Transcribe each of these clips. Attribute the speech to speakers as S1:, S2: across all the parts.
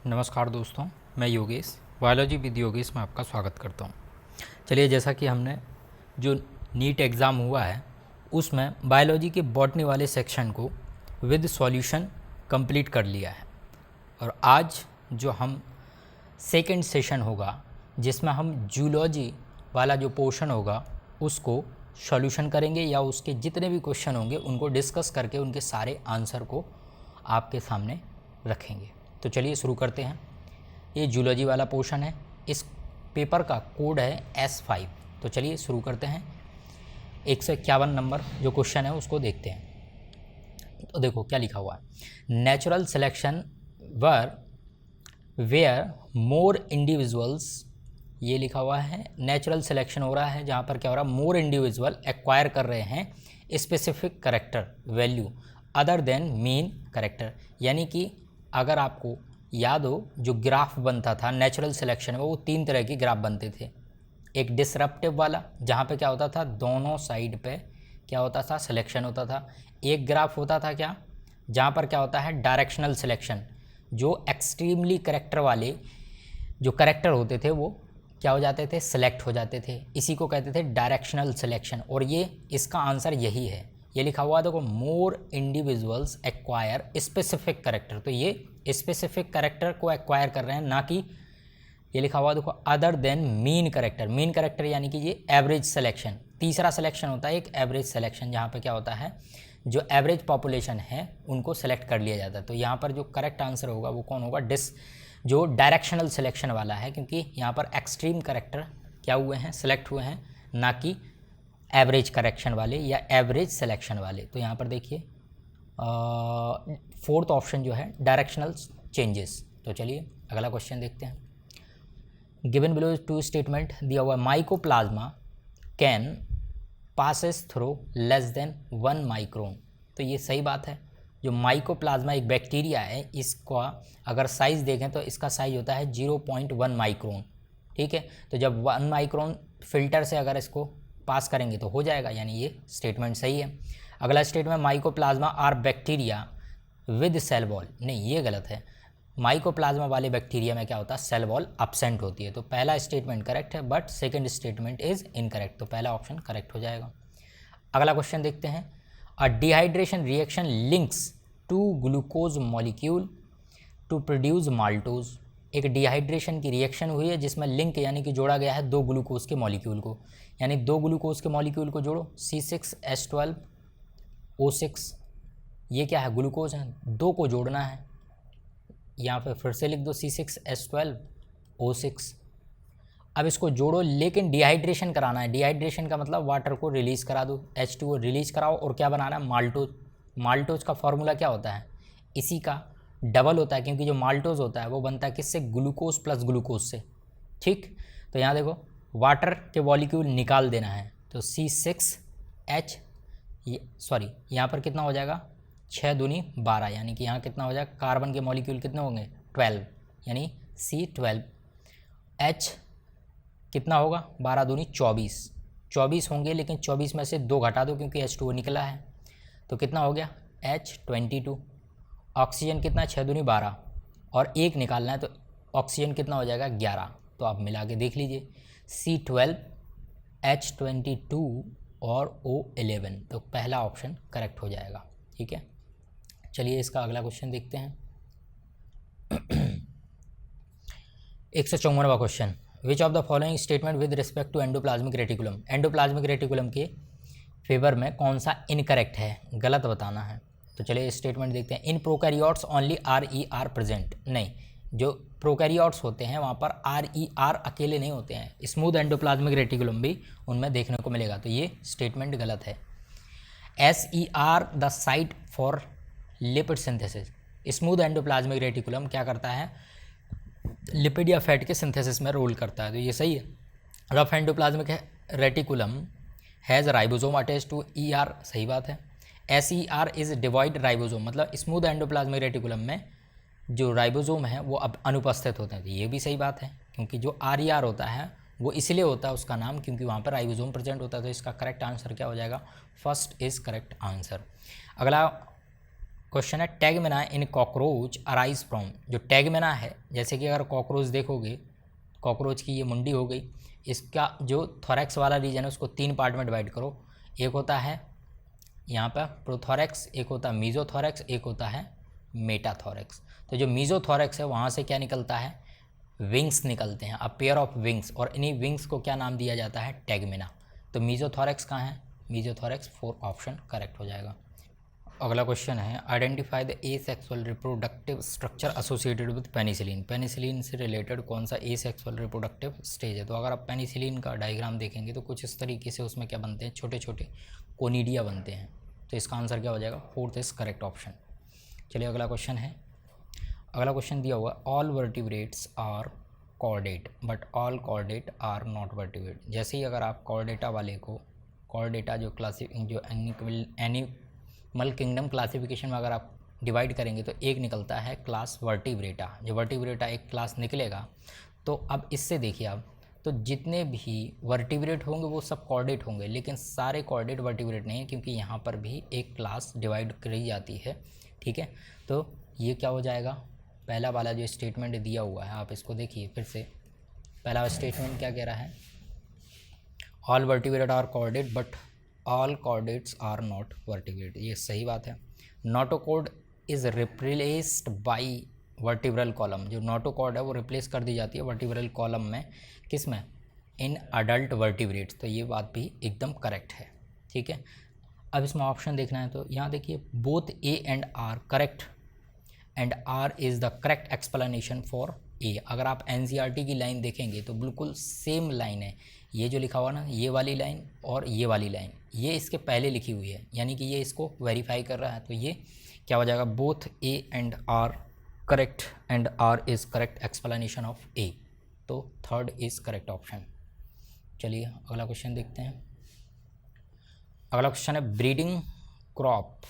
S1: नमस्कार दोस्तों, मैं योगेश बायोलॉजी विद योगेश में आपका स्वागत करता हूं। चलिए, जैसा कि हमने जो नीट एग्ज़ाम हुआ है उसमें बायोलॉजी के बॉटनी वाले सेक्शन को विद सॉल्यूशन कंप्लीट कर लिया है और आज जो हम सेकंड सेशन होगा जिसमें हम जूलॉजी वाला जो पोर्शन होगा उसको सॉल्यूशन करेंगे या उसके जितने भी क्वेश्चन होंगे उनको डिस्कस करके उनके सारे आंसर को आपके सामने रखेंगे। तो चलिए शुरू करते हैं। ये जूलॉजी वाला पोर्शन है, इस पेपर का कोड है S5। तो चलिए शुरू करते हैं। 151 नंबर जो क्वेश्चन है उसको देखते हैं। तो देखो क्या लिखा हुआ है, natural selection where more individuals, ये लिखा हुआ है नेचुरल सिलेक्शन हो रहा है जहाँ पर क्या हो रहा है, मोर इंडिविजुअल एक्वायर कर रहे हैं specific character value other than mean character. यानी कि अगर आपको याद हो जो ग्राफ बनता था नेचुरल सिलेक्शन में, वो 3 तरह के ग्राफ बनते थे। एक डिसरप्टिव वाला जहाँ पे क्या होता था, दोनों साइड पे क्या होता था, सिलेक्शन होता था। एक ग्राफ होता था क्या, जहाँ पर क्या होता है, डायरेक्शनल सिलेक्शन, जो एक्सट्रीमली करेक्टर वाले जो करेक्टर होते थे वो क्या हो जाते थे, सिलेक्ट हो जाते थे। इसी को कहते थे डायरेक्शनल सिलेक्शन। और ये इसका आंसर यही है, ये लिखा हुआ है देखो, मोर इंडिविजुअल्स एक्वायर स्पेसिफिक करेक्टर। तो ये स्पेसिफिक करेक्टर को एक्वायर कर रहे हैं, ना कि ये लिखा हुआ देखो other than mean character. Mean character यानी कि ये एवरेज सिलेक्शन। तीसरा सिलेक्शन होता है एक एवरेज सिलेक्शन, जहाँ पे क्या होता है, जो एवरेज पॉपुलेशन है उनको सेलेक्ट कर लिया जाता है। तो यहाँ पर जो करेक्ट आंसर होगा वो कौन होगा, जो डायरेक्शनल सिलेक्शन वाला है, क्योंकि यहाँ पर एक्सट्रीम करेक्टर क्या हुए हैं, सेलेक्ट हुए हैं, ना कि एवरेज करेक्शन वाले या एवरेज सिलेक्शन वाले। तो यहाँ पर देखिए फोर्थ ऑप्शन जो है डायरेक्शनल चेंजेस। तो चलिए अगला क्वेश्चन देखते हैं। गिवन बिलो टू स्टेटमेंट दिया हुआ, mycoplasma can passes through less than 1 micron. तो ये सही बात है। जो माइकोप्लाज्मा एक बैक्टीरिया है, इसका अगर साइज़ देखें तो इसका साइज होता है 0.1 माइक्रोन। ठीक है, तो जब 1 माइक्रोन फिल्टर से अगर इसको पास करेंगे तो हो जाएगा, यानी ये स्टेटमेंट सही है। अगला statement, mycoplasma are bacteria with cell wall, नहीं ये गलत है। माइकोप्लाज्मा वाले बैक्टीरिया में क्या होता है, सेल वॉल अब्सेंट होती है। तो पहला स्टेटमेंट करेक्ट है, but second statement is incorrect. तो पहला ऑप्शन करेक्ट हो जाएगा। अगला क्वेश्चन देखते हैं। A dehydration reaction links to glucose molecule to produce maltose. एक डिहाइड्रेशन की रिएक्शन हुई है जिसमें लिंक यानी कि जोड़ा गया है 2 ग्लूकोज के मॉलिक्यूल को, यानी 2 ग्लूकोज के मॉलिक्यूल को जोड़ो, C6H12O6। ये क्या है, ग्लूकोज है, 2 को जोड़ना है। यहाँ पे फिर से लिख दो C6H12O6। अब इसको जोड़ो, लेकिन डिहाइड्रेशन कराना है। डिहाइड्रेशन का मतलब वाटर को रिलीज़ करा दो, H2O रिलीज़ कराओ, और क्या बनाना है, माल्टोज। माल्टोज का फॉर्मूला क्या होता है, इसी का डबल होता है, क्योंकि जो माल्टोज होता है वो बनता है किससे, ग्लूकोज प्लस ग्लूकोज से। ठीक, तो यहाँ देखो वाटर के मॉलिक्यूल निकाल देना है, तो C6H, सॉरी यहाँ पर कितना हो जाएगा, 6 दूनी 12, यानी कि यहाँ कितना हो जाएगा, कार्बन के मॉलिक्यूल कितने होंगे, 12, यानी C12। H कितना होगा, 12 दूनी 24, 24 होंगे, लेकिन 24 में से 2 घटा दो क्योंकि H2O निकला है, तो कितना हो गया, H22। ऑक्सीजन कितना, 6 दूनी 12, और 1 निकालना है, तो ऑक्सीजन कितना हो जाएगा, 11। तो आप मिला के देख लीजिए, C12, H22 और O11। तो पहला ऑप्शन करेक्ट हो जाएगा। ठीक है, चलिए इसका अगला क्वेश्चन देखते हैं। 154वां question, which of the following statement with respect to endoplasmic reticulum. Endoplasmic reticulum के फेवर में कौन सा इनकरेक्ट है, गलत बताना है। तो चलिए स्टेटमेंट देखते हैं। In prokaryotes only RER present, नहीं, जो प्रोकैरियोट्स होते हैं वहाँ पर RER अकेले नहीं होते हैं, स्मूथ एंडोप्लाज्मिक रेटिकुलम भी उनमें देखने को मिलेगा। तो ये स्टेटमेंट गलत है। SER the site for lipid synthesis. Smooth endoplasmic reticulum क्या करता है, लिपिड या फैट के सिंथेसिस में रोल करता है, तो ये सही है। Rough endoplasmic reticulum has ribosome attach to ER, सही बात है। SER इज डिवाइड राइबोसोम, मतलब स्मूथ एंडोप्लाज्मिक रेटिकुलम में जो राइबोसोम है वो अब अनुपस्थित होते हैं, तो ये भी सही बात है, क्योंकि जो RER होता है वो इसलिए होता है उसका नाम, क्योंकि वहाँ पर राइबोसोम प्रेजेंट होता है। तो इसका करेक्ट आंसर क्या हो जाएगा, फर्स्ट इज करेक्ट आंसर। अगला क्वेश्चन है टैगमेना इन कॉकरोच अराइज फ्रॉम। जो टैगमेना है, जैसे कि अगर कॉकरोच देखोगे, कॉकरोच की ये मुंडी हो गई, इसका जो थोरैक्स वाला रीजन है उसको 3 पार्ट में डिवाइड करो। एक होता है यहाँ पर प्रोथोरैक्स, एक होता है मीजोथोरैक्स, एक होता है मेटाथोरैक्स। तो जो मीजोथोरैक्स है वहाँ से क्या निकलता है, विंग्स निकलते हैं, अ पेयर ऑफ विंग्स, और इन्हीं विंग्स को क्या नाम दिया जाता है, टैगमेना। तो मीजोथोरैक्स कहाँ है, मीजोथोरैक्स 4 ऑप्शन करेक्ट हो जाएगा। अगला क्वेश्चन है identify the asexual reproductive structure associated with penicillin. Penicillin से रिलेटेड कौन सा एसेक्सुअल रिप्रोडक्टिव स्टेज है। तो अगर आप पेनिसिलिन का डायग्राम देखेंगे तो कुछ इस तरीके से उसमें क्या बनते हैं, छोटे छोटे कोनिडिया बनते हैं। तो इसका आंसर क्या हो जाएगा, 4th इज करेक्ट ऑप्शन। चलिए अगला क्वेश्चन है, अगला क्वेश्चन दिया हुआ all vertebrates are chordate but all chordate are not vertebrate. जैसे ही अगर आप कॉर्डेटा वाले को, कॉर्डेटा जो एनिमल किंगडम क्लासिफिकेशन में अगर आप डिवाइड करेंगे तो एक निकलता है क्लास वर्टिब्रेटा। जो वर्टिब्रेटा एक क्लास निकलेगा, तो अब इससे देखिए आप, तो जितने भी वर्टिब्रेट होंगे वो सब कॉर्डेट होंगे, लेकिन सारे कॉर्डेट वर्टिब्रेट नहीं है, क्योंकि यहाँ पर भी एक क्लास डिवाइड करी जाती है। ठीक है, तो ये क्या हो जाएगा, पहला वाला जो स्टेटमेंट दिया हुआ है आप इसको देखिए फिर से। पहला स्टेटमेंट क्या कह रहा है, all vertebrate are chordate but all chordates are not vertebrate. ये सही बात है। Notochord is replaced by vertebral column. जो नोटोकॉर्ड है वो रिप्लेस कर दी जाती है वर्टिब्रल कॉलम में, किस में, इन अडल्ट वर्टिब्रेट्स। तो ये बात भी एकदम करेक्ट है। ठीक है, अब इसमें ऑप्शन देखना है तो यहाँ देखिए both A and R correct and R is the correct explanation for A. अगर आप एनसीईआरटी की लाइन देखेंगे तो बिल्कुल सेम लाइन है, ये जो लिखा हुआ ना, ये वाली लाइन और ये वाली लाइन, ये इसके पहले लिखी हुई है, यानी कि ये इसको वेरीफाई कर रहा है। तो ये क्या हो जाएगा, both A and R correct and R is correct explanation of A. तो 3rd इज़ करेक्ट ऑप्शन। चलिए अगला क्वेश्चन देखते हैं। अगला क्वेश्चन है breeding crop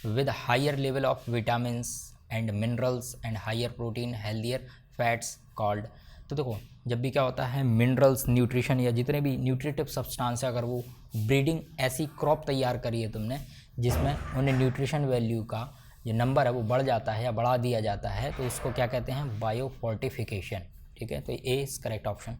S1: with higher level of vitamins and minerals and higher protein healthier fats called. तो देखो जब भी क्या होता है, मिनरल्स, न्यूट्रिशन या जितने भी न्यूट्रिटिव सब्सटेंस है, अगर वो ब्रीडिंग ऐसी क्रॉप तैयार करी है तुमने जिसमें उन्हें न्यूट्रिशन वैल्यू का जो नंबर है वो बढ़ जाता है या बढ़ा दिया जाता है, तो उसको क्या कहते हैं, बायोफोर्टिफिकेशन। ठीक है, तो ए इज़ करेक्ट ऑप्शन।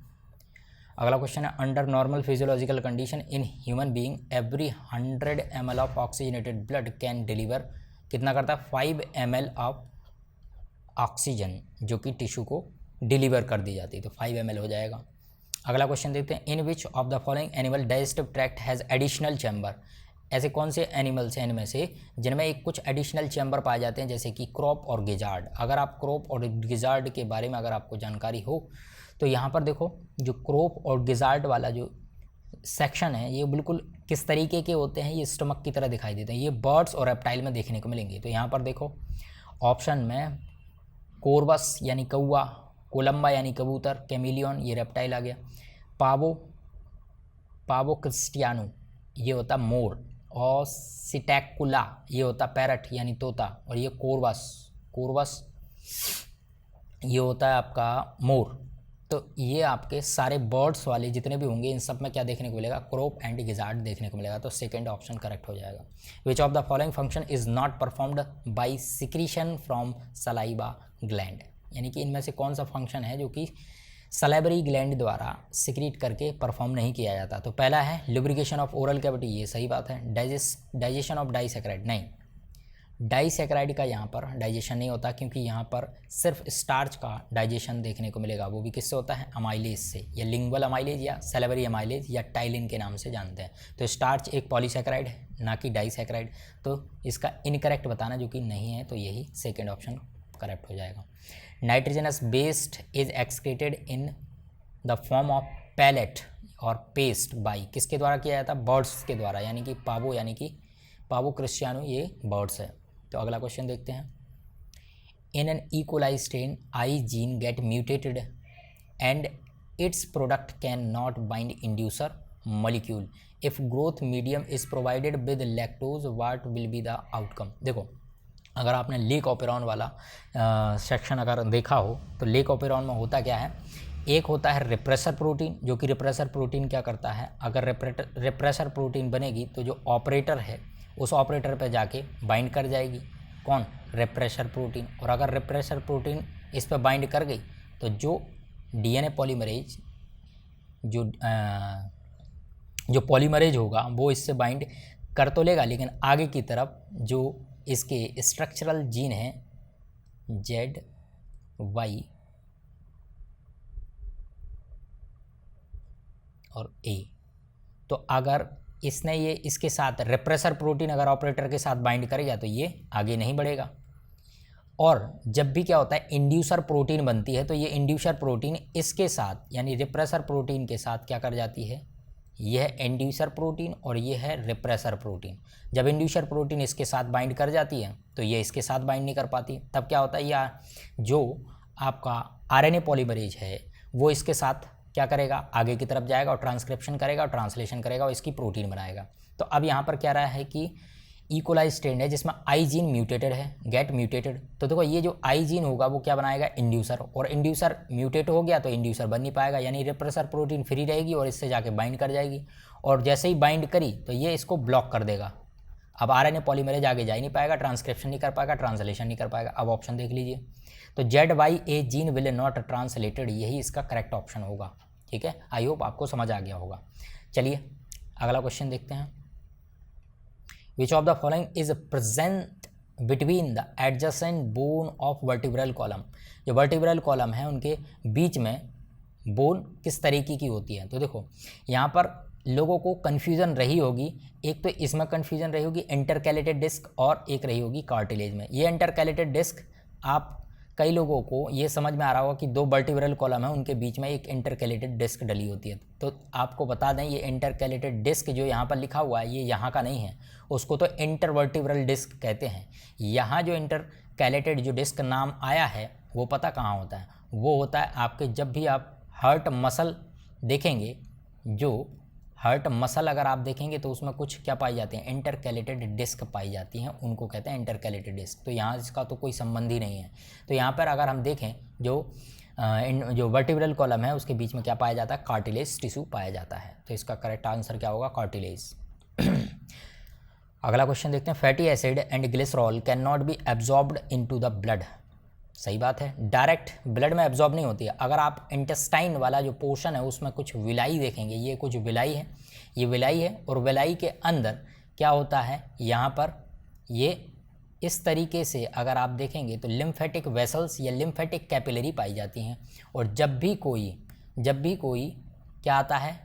S1: अगला क्वेश्चन है under normal physiological condition in human being every 100 ml of oxygenated blood can deliver, कितना करता है, 5 ml ऑफ ऑक्सीजन, जो कि टिश्यू को डिलीवर कर दी जाती है। तो 5 ml हो जाएगा। अगला क्वेश्चन देखते हैं in which of the following animal digestive tract has additional chamber. ऐसे कौन से एनिमल्स हैं इनमें से जिनमें एक कुछ एडिशनल चैम्बर पाए जाते हैं, जैसे कि क्रॉप और गिजार्ड। अगर आप क्रॉप और गिजार्ड के बारे में अगर आपको जानकारी हो तो यहाँ पर देखो जो क्रॉप और गिजार्ड वाला जो सेक्शन है ये बिल्कुल किस तरीके के होते हैं, ये स्टमक की तरह दिखाई देते हैं। ये बर्ड्स और रेप्टाइल में देखने को मिलेंगे। तो यहाँ पर देखो ऑप्शन में कोरबस यानी कौआ, कोलंबा यानी कबूतर, कैमिलियन ये रेप्टाइल आ गया, पावो क्रिस्टियानो ये होता मोर, और सिटैकुला ये होता पैरट यानी तोता, और ये कोरबस ये होता है आपका मोर। तो ये आपके सारे बर्ड्स वाले जितने भी होंगे इन सब में क्या देखने को मिलेगा, क्रॉप एंड गिजार्ड देखने को मिलेगा। तो 2nd ऑप्शन करेक्ट हो जाएगा। Which of the following function is not performed by secretion from saliva gland, यानी कि इनमें से कौन सा फंक्शन है जो कि सलाइवरी ग्लैंड द्वारा सिक्रीट करके परफॉर्म नहीं किया जाता। तो पहला है लुब्रिकेशन ऑफ ओरल कैविटी, ये सही बात है। डाइजेशन ऑफ डाइसैकेराइड, नहीं, डाइसैकेराइड का यहाँ पर डाइजेशन नहीं होता, क्योंकि यहाँ पर सिर्फ स्टार्च का डाइजेशन देखने को मिलेगा, वो भी किससे होता है, अमाइलेज से, या लिंगुअल अमाइलेज या सैलिवरी अमाइलेज या टाइलिन के नाम से जानते हैं। तो स्टार्च एक पॉलीसैकेराइड है, ना कि डाइसैकेराइड। तो इसका इनकरेक्ट बताना जो कि नहीं है, तो यही 2nd ऑप्शन करेक्ट हो जाएगा। Nitrogenous waste is excreted in the form of pellet और पेस्ट बाई, किसके द्वारा किया जाता है, बर्ड्स के द्वारा, यानी कि पावो क्रिस्टियानो ये बर्ड्स है। तो अगला क्वेश्चन देखते हैं। In an E coli strain I gene get mutated and its product can not bind inducer molecule if growth medium is provided with lactose, what will be the outcome. देखो अगर आपने lake operon वाला section अगर देखा हो तो lake operon में होता क्या है, एक होता है रिप्रेसर प्रोटीन, जो कि रिप्रेसर प्रोटीन क्या करता है, अगर रिप्रेसर प्रोटीन बनेगी तो जो ऑपरेटर है उस ऑपरेटर पर जाके बाइंड कर जाएगी कौन, रिप्रेशर प्रोटीन। और अगर रिप्रेशर प्रोटीन इस पर बाइंड कर गई तो जो डीएनए पॉलीमरेज जो पॉलीमरेज होगा वो इससे बाइंड कर तो लेगा, लेकिन आगे की तरफ जो इसके स्ट्रक्चरल जीन हैं जेड वाई और ए, तो अगर इसने ये इसके साथ रिप्रेसर प्रोटीन अगर ऑपरेटर के साथ बाइंड करेगा तो ये आगे नहीं बढ़ेगा। और जब भी क्या होता है इंड्यूसर प्रोटीन बनती है तो ये इंड्यूसर प्रोटीन इसके साथ यानी रिप्रेसर प्रोटीन के साथ क्या कर जाती है, यह है इंड्यूसर प्रोटीन और ये है रिप्रेसर प्रोटीन। जब इंड्यूसर प्रोटीन इसके साथ बाइंड कर जाती है तो ये इसके साथ बाइंड नहीं कर पाती, तब क्या होता है या जो आपका आरएनए पॉलीमरेज है वो इसके साथ क्या करेगा, आगे की तरफ जाएगा और ट्रांसक्रिप्शन करेगा और ट्रांसलेशन करेगा और इसकी प्रोटीन बनाएगा। तो अब यहाँ पर क्या रहा है कि इकोलाई स्ट्रेंड है जिसमें आई जीन म्यूटेटेड है, गेट म्यूटेटेड। तो देखो ये जो आई जीन होगा वो क्या बनाएगा, इंड्यूसर, और इंड्यूसर म्यूटेट हो गया तो इंड्यूसर बन नहीं पाएगा, यानी रिप्रेसर प्रोटीन फ्री रहेगी और इससे जाके बाइंड कर जाएगी। और जैसे ही बाइंड करी तो ये इसको ब्लॉक कर देगा। अब आरएनए पॉलीमरेज आगे जा ही नहीं पाएगा, ट्रांसक्रिप्शन नहीं कर पाएगा, ट्रांसलेशन नहीं कर पाएगा। अब ऑप्शन देख लीजिए, तो ZYA gene will not translated, यही इसका करेक्ट ऑप्शन होगा। ठीक है, आई होप आपको समझ आ गया होगा। चलिए अगला क्वेश्चन देखते हैं। Which of the following is present between the adjacent bone of vertebral column. जो वर्टिब्रल कॉलम है उनके बीच में बोन किस तरीके की होती है। तो देखो यहाँ पर लोगों को कन्फ्यूज़न रही होगी, एक तो इसमें कन्फ्यूज़न रही होगी इंटरकैलेटेड डिस्क और एक रही होगी कार्टिलेज में। ये इंटरकैलेटेड डिस्क आप कई लोगों को ये समझ में आ रहा होगा कि दो वर्टिब्रल कॉलम है उनके बीच में एक इंटरकैलेटेड डिस्क डली होती है। तो आपको बता दें ये इंटरकैलेटेड डिस्क जो यहाँ पर लिखा हुआ है ये यहाँ का नहीं है, उसको तो इंटरवर्टिब्रल डिस्क कहते हैं। यहाँ जो इंटरकैलेटेड जो डिस्क नाम आया है वो पता कहाँ होता है, वो होता है आपके जब भी आप हार्ट मसल देखेंगे, जो हार्ट मसल अगर आप देखेंगे तो उसमें कुछ क्या पाई जाती हैं, इंटरकैलेटेड डिस्क पाई जाती हैं, उनको कहते हैं इंटरकैलेटेड डिस्क। तो यहाँ इसका तो कोई संबंध ही नहीं है। तो यहाँ पर अगर हम देखें जो वर्टिब्रल कॉलम है उसके बीच में क्या पाया जाता है, कार्टिलेज टिश्यू पाया जाता है। तो इसका करेक्ट आंसर क्या होगा, कार्टिलेज। अगला क्वेश्चन देखते हैं। Fatty acid and glycerol can not be absorbed into the blood. सही बात है, डायरेक्ट ब्लड में एब्जॉर्ब नहीं होती है। अगर आप इंटेस्टाइन वाला जो पोर्शन है उसमें कुछ विलाई देखेंगे, ये कुछ विलाई है, ये विलाई है और विलाई के अंदर क्या होता है, यहाँ पर ये इस तरीके से अगर आप देखेंगे तो लिम्फेटिक वेसल्स या लिम्फेटिक कैपिलरी पाई जाती हैं। और जब भी कोई क्या आता है,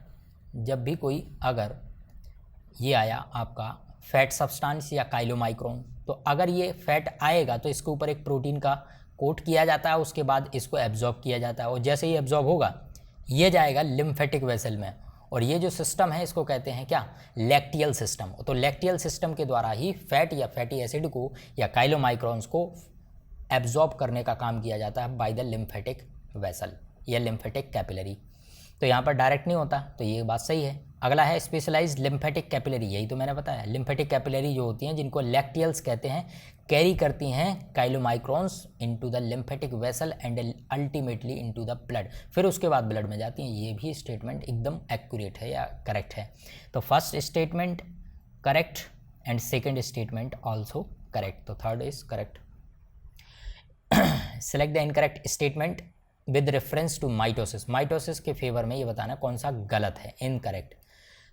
S1: जब भी कोई अगर ये आया आपका फैट सब्सटेंस या काइलोमाइक्रोन, तो अगर ये फैट आएगा तो इसके ऊपर एक प्रोटीन का कोट किया जाता है, उसके बाद इसको एब्जॉर्ब किया जाता है और जैसे ही एब्जॉर्ब होगा ये जाएगा लिम्फेटिक वेसल में। और ये जो सिस्टम है इसको कहते हैं क्या, लैक्टियल सिस्टम। तो लैक्टियल सिस्टम के द्वारा ही फैट या फैटी एसिड को या काइलोमाइक्रोन्स को एब्जॉर्ब करने का काम किया जाता है बाय द लिम्फेटिक वेसल या लिम्फेटिक कैपिलरी। तो यहाँ पर डायरेक्ट नहीं होता, तो ये बात सही है। अगला है स्पेशलाइज्ड लिम्फेटिक कैपिलरी, यही तो मैंने बताया। लिम्फेटिक कैपिलरी जो होती हैं जिनको लैक्टियल्स कहते हैं, कैरी करती हैं chylomicrons into the lymphatic vessel and ultimately into the blood, फिर उसके बाद ब्लड में जाती हैं। ये भी स्टेटमेंट एकदम एक्यूरेट है या करेक्ट है। तो first statement correct and second statement also correct, तो third is correct. Select the incorrect statement with reference to mitosis. Mitosis के फेवर में ये बताना कौन सा गलत है, इनकरेक्ट।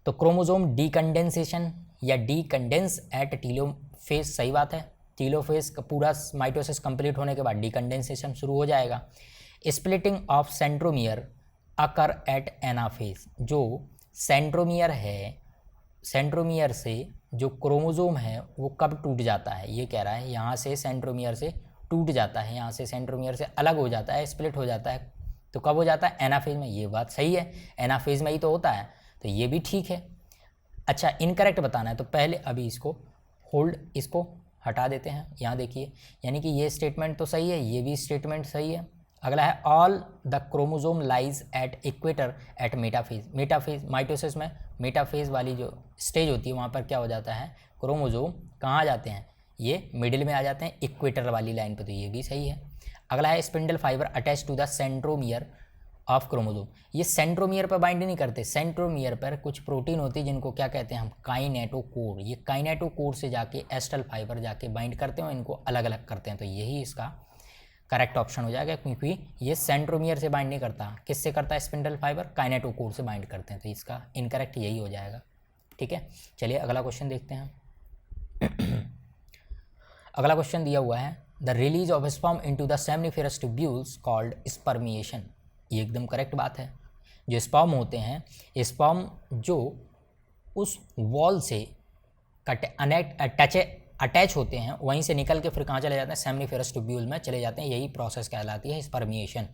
S1: तो क्रोमोसोम डीकंडेंसेशन या डीकंडेंस एट टीलोफेज, सही बात है। टीलोफेज का पूरा माइटोसिस कंप्लीट होने के बाद डीकंडेंसेशन शुरू हो जाएगा। Splitting of centromere occur at anaphase. जो सेंट्रोमियर है, सेंट्रोमियर से जो क्रोमोसोम है वो कब टूट जाता है, ये कह रहा है। यहाँ से सेंट्रोमियर से टूट जाता है, यहाँ से सेंट्रोमियर से अलग हो जाता है, स्प्लिट हो जाता है, तो कब हो जाता है, एनाफेज में। ये बात सही है, एनाफेज में ही तो होता है, तो ये भी ठीक है। अच्छा इनकरेक्ट बताना है तो पहले अभी इसको होल्ड, इसको हटा देते हैं। यहाँ देखिए, यानी कि ये स्टेटमेंट तो सही है, ये भी स्टेटमेंट सही है। अगला है all the chromosome lies at equator at metaphase. Metaphase mitosis में मेटाफेज वाली जो स्टेज होती है वहाँ पर क्या हो जाता है, क्रोमोसोम कहाँ आ जाते हैं, ये मिडिल में आ जाते हैं इक्वेटर वाली लाइन पर, तो ये भी सही है। अगला है spindle fibre attach to the centromere of chromosome. ये सेंट्रोमियर पर बाइंड नहीं करते, सेंट्रोमियर पर कुछ प्रोटीन होती है जिनको क्या कहते हैं हम, काइनेटोकोर। ये काइनेटोकोर से जाके एस्टल फाइबर जाके बाइंड करते हैं, इनको अलग अलग करते हैं। तो यही इसका करेक्ट ऑप्शन हो जाएगा, क्योंकि ये सेंट्रोमियर से बाइंड नहीं करता। किससे करता है स्पिंडल फाइबर? काइनेटोकोर से बाइंड करते हैं। तो इसका इनकरेक्ट यही हो जाएगा। ठीक है, चलिए अगला क्वेश्चन देखते हैं। अगला क्वेश्चन दिया हुआ है, the release of sperm into the सेमनिफेरस tubules called spermiation. ये एकदम करेक्ट बात है। जो स्पर्म होते हैं, स्पर्म जो उस वॉल से अटैच होते हैं, वहीं से निकल के फिर कहाँ चले जाते हैं? सेमनिफेरस ट्यूब्यूल में चले जाते हैं। यही प्रोसेस कहलाती है स्पर्मिएशन।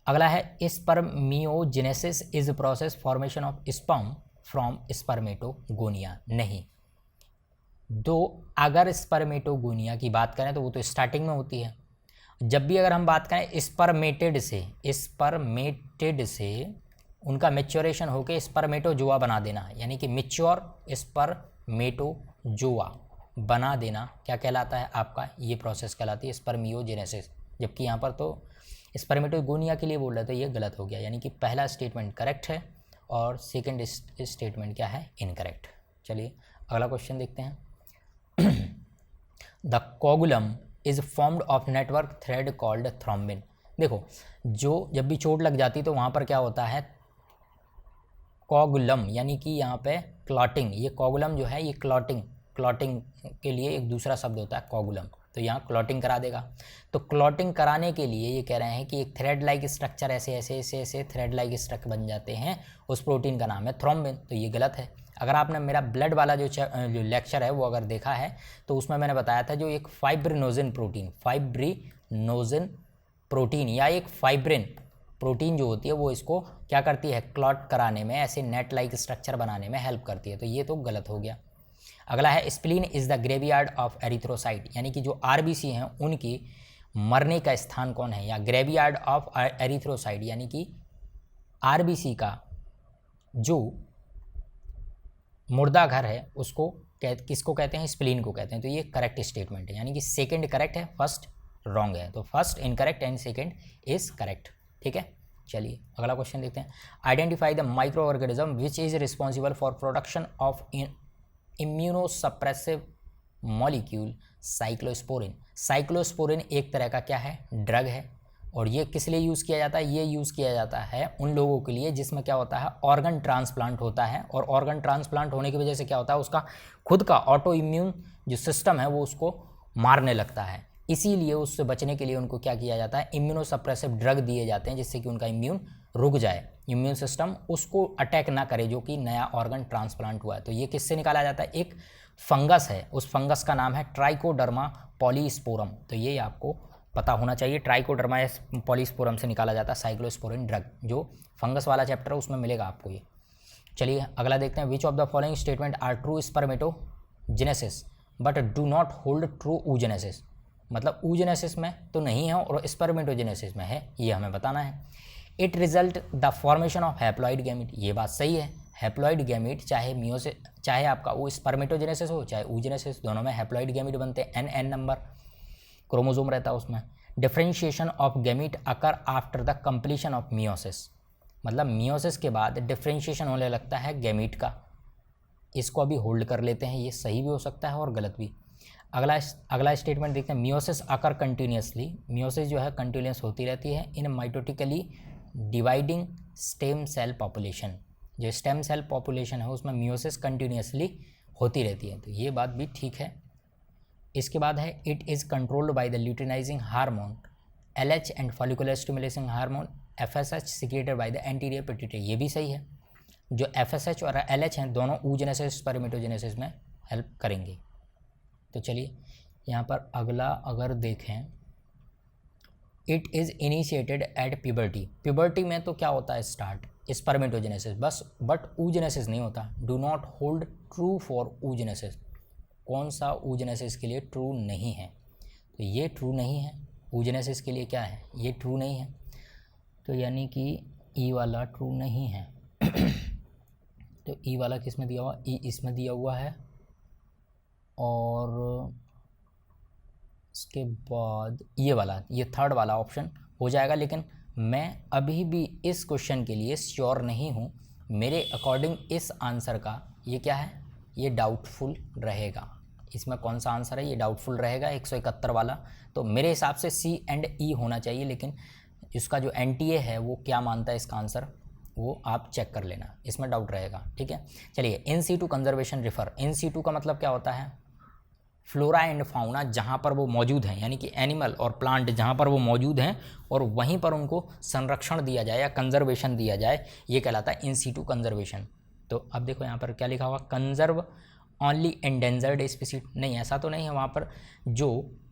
S1: अगला है, spermiogenesis is process formation of sperm from spermatogonia. नहीं, दो अगर स्पर्मेटोगोनिया की बात करें तो वो तो स्टार्टिंग में होती है। जब भी अगर हम बात करें स्पर्मेटेड से उनका मेच्योरेशन होकर स्पर्मेटोजोआ बना देना, यानी कि मेच्योर स्पर्मेटोजोआ बना देना, क्या कहलाता है आपका? ये प्रोसेस कहलाती है स्पर्मियोजेनेसिस। जबकि यहाँ पर तो स्पर्मेटोगोनिया के लिए बोल रहे थे, ये गलत हो गया। यानी कि पहला स्टेटमेंट करेक्ट है और सेकंड स्टेटमेंट क्या है? इनकरेक्ट। चलिए अगला क्वेश्चन देखते हैं। The coagulum is formed of network thread called thrombin. देखो, जो जब भी चोट लग जाती तो वहाँ पर क्या होता है? कोगुलम, यानी कि यहाँ पे क्लॉटिंग। ये कोगुलम जो है ये क्लॉटिंग के लिए एक दूसरा शब्द होता है कोगुलम। तो यहाँ क्लॉटिंग करा देगा। तो क्लॉटिंग कराने के लिए ये कह रहे हैं कि एक थ्रेड लाइक स्ट्रक्चर ऐसे थ्रेड लाइक स्ट्रक्चर बन जाते हैं, उस प्रोटीन का नाम है थ्रोम्बिन। तो ये गलत है। अगर आपने मेरा ब्लड वाला जो लेक्चर है वो अगर देखा है तो उसमें मैंने बताया था, जो एक फाइब्रिनोजिन प्रोटीन या एक फाइब्रिन प्रोटीन जो होती है वो इसको क्या करती है? क्लॉट कराने में, ऐसे नेट लाइक स्ट्रक्चर बनाने में हेल्प करती है। तो ये तो गलत हो गया। अगला है, spleen is the graveyard of erythrocyte, यानी कि जो आरबीसी हैं उनकी मरने का स्थान कौन है? या ग्रेवयार्ड ऑफ एरिथ्रोसाइट, यानी कि आरबीसी का जो मुर्दा घर है उसको किसको कहते हैं? स्प्लीन को कहते हैं। तो ये करेक्ट स्टेटमेंट है, यानी कि सेकंड करेक्ट है, फर्स्ट रॉन्ग है। तो first incorrect and second is correct. ठीक है, चलिए अगला क्वेश्चन देखते हैं। Identify the micro organism which is responsible for production of immunosuppressive molecule cyclosporin. Cyclosporin एक तरह का क्या है? ड्रग है। और ये किस लिए यूज़ किया जाता है? ये यूज़ किया जाता है उन लोगों के लिए जिसमें क्या होता है? ऑर्गन ट्रांसप्लांट होता है। और ऑर्गन ट्रांसप्लांट होने की वजह से क्या होता है? उसका खुद का ऑटो इम्यून जो सिस्टम है वो उसको मारने लगता है। इसीलिए उससे बचने के लिए उनको क्या किया जाता है? इम्यूनोसप्रेसिव ड्रग दिए जाते हैं, जिससे कि उनका इम्यून रुक जाए, इम्यून सिस्टम उसको अटैक ना करे जो कि नया ऑर्गन ट्रांसप्लांट हुआ है। तो ये किससे निकाला जाता है? एक फंगस है, उस फंगस का नाम है ट्राइकोडर्मा पॉलीस्पोरम। तो ये आपको पता होना चाहिए। ट्राइकोडर्मा पॉलीस्पोरम से निकाला जाता है साइक्लोस्पोरिन ड्रग। जो फंगस वाला चैप्टर है उसमें मिलेगा आपको ये। चलिए अगला देखते हैं। Which of the following statement are true spermatogenesis but do not hold true oogenesis। मतलब oogenesis में तो नहीं है और स्पर्मेटोजेनेसिस में है, ये हमें बताना है। It result the formation of haploid gamete. ये बात सही है। हैप्लॉइड गैमीट चाहे आपका वो स्पर्मेटोजेनेसिस हो चाहे oogenesis, दोनों में हैप्लॉइड गैमीट बनते हैं। n नंबर क्रोमोसोम रहता है उसमें। Differentiation of gamete occur after the completion of meiosis. मतलब मियोसिस के बाद डिफरेंशिएशन होने लगता है गैमीट का। इसको अभी होल्ड कर लेते हैं, ये सही भी हो सकता है और गलत भी। अगला स्टेटमेंट देखते हैं। मियोसिस अकर कंटिन्यूसली। मियोसिस जो है कंटिन्यूस होती रहती है in mitotically dividing stem cell population. जो स्टेम सेल पॉपुलेशन है उसमें मियोसिस कंटिन्यूसली होती रहती है। तो ये बात भी ठीक है। इसके बाद है, it is controlled by the luteinizing hormone LH and follicular stimulating hormone FSH secreted by the anterior pituitary. ये भी सही है। जो FSH और LH हैं दोनों oogenesis स्पर्मेटोजेनेसिस में हेल्प करेंगे। तो चलिए यहाँ पर अगला अगर देखें, it is initiated at puberty. Puberty में तो क्या होता है? स्टार्ट स्पर्मेटोजेनेसिस बस, बट oogenesis नहीं होता। Do not hold true for oogenesis। कौन सा oogenesis के लिए ट्रू नहीं है? तो ये ट्रू नहीं है। oogenesis के लिए क्या है? ये ट्रू नहीं है। तो यानी कि ई वाला ट्रू नहीं है। तो ई वाला किस में दिया हुआ? ई इसमें दिया हुआ है। और इसके बाद ये वाला, ये थर्ड वाला ऑप्शन हो जाएगा। लेकिन मैं अभी भी इस क्वेश्चन के लिए श्योर नहीं हूँ। मेरे अकॉर्डिंग इस आंसर का ये क्या है, ये डाउटफुल रहेगा। इसमें कौन सा आंसर है, ये डाउटफुल रहेगा 171 वाला। तो मेरे हिसाब से सी एंड ई होना चाहिए, लेकिन इसका जो एनटीए है वो क्या मानता है इसका आंसर, वो आप चेक कर लेना, इसमें डाउट रहेगा। ठीक है, चलिए in situ conservation refer. In situ का मतलब क्या होता है, फ्लोरा एंड फाउना जहाँ पर वो मौजूद हैं, यानी कि एनिमल और प्लांट जहाँ पर वो मौजूद हैं और वहीं पर उनको संरक्षण दिया जाए या कंजर्वेशन दिया जाए, ये कहलाता है इन सीटू कंजर्वेशन। तो अब देखो यहाँ पर क्या लिखा हुआ, कंजर्व ओनली एंडेंजर्ड स्पीसीज। नहीं, ऐसा तो नहीं है, वहाँ पर जो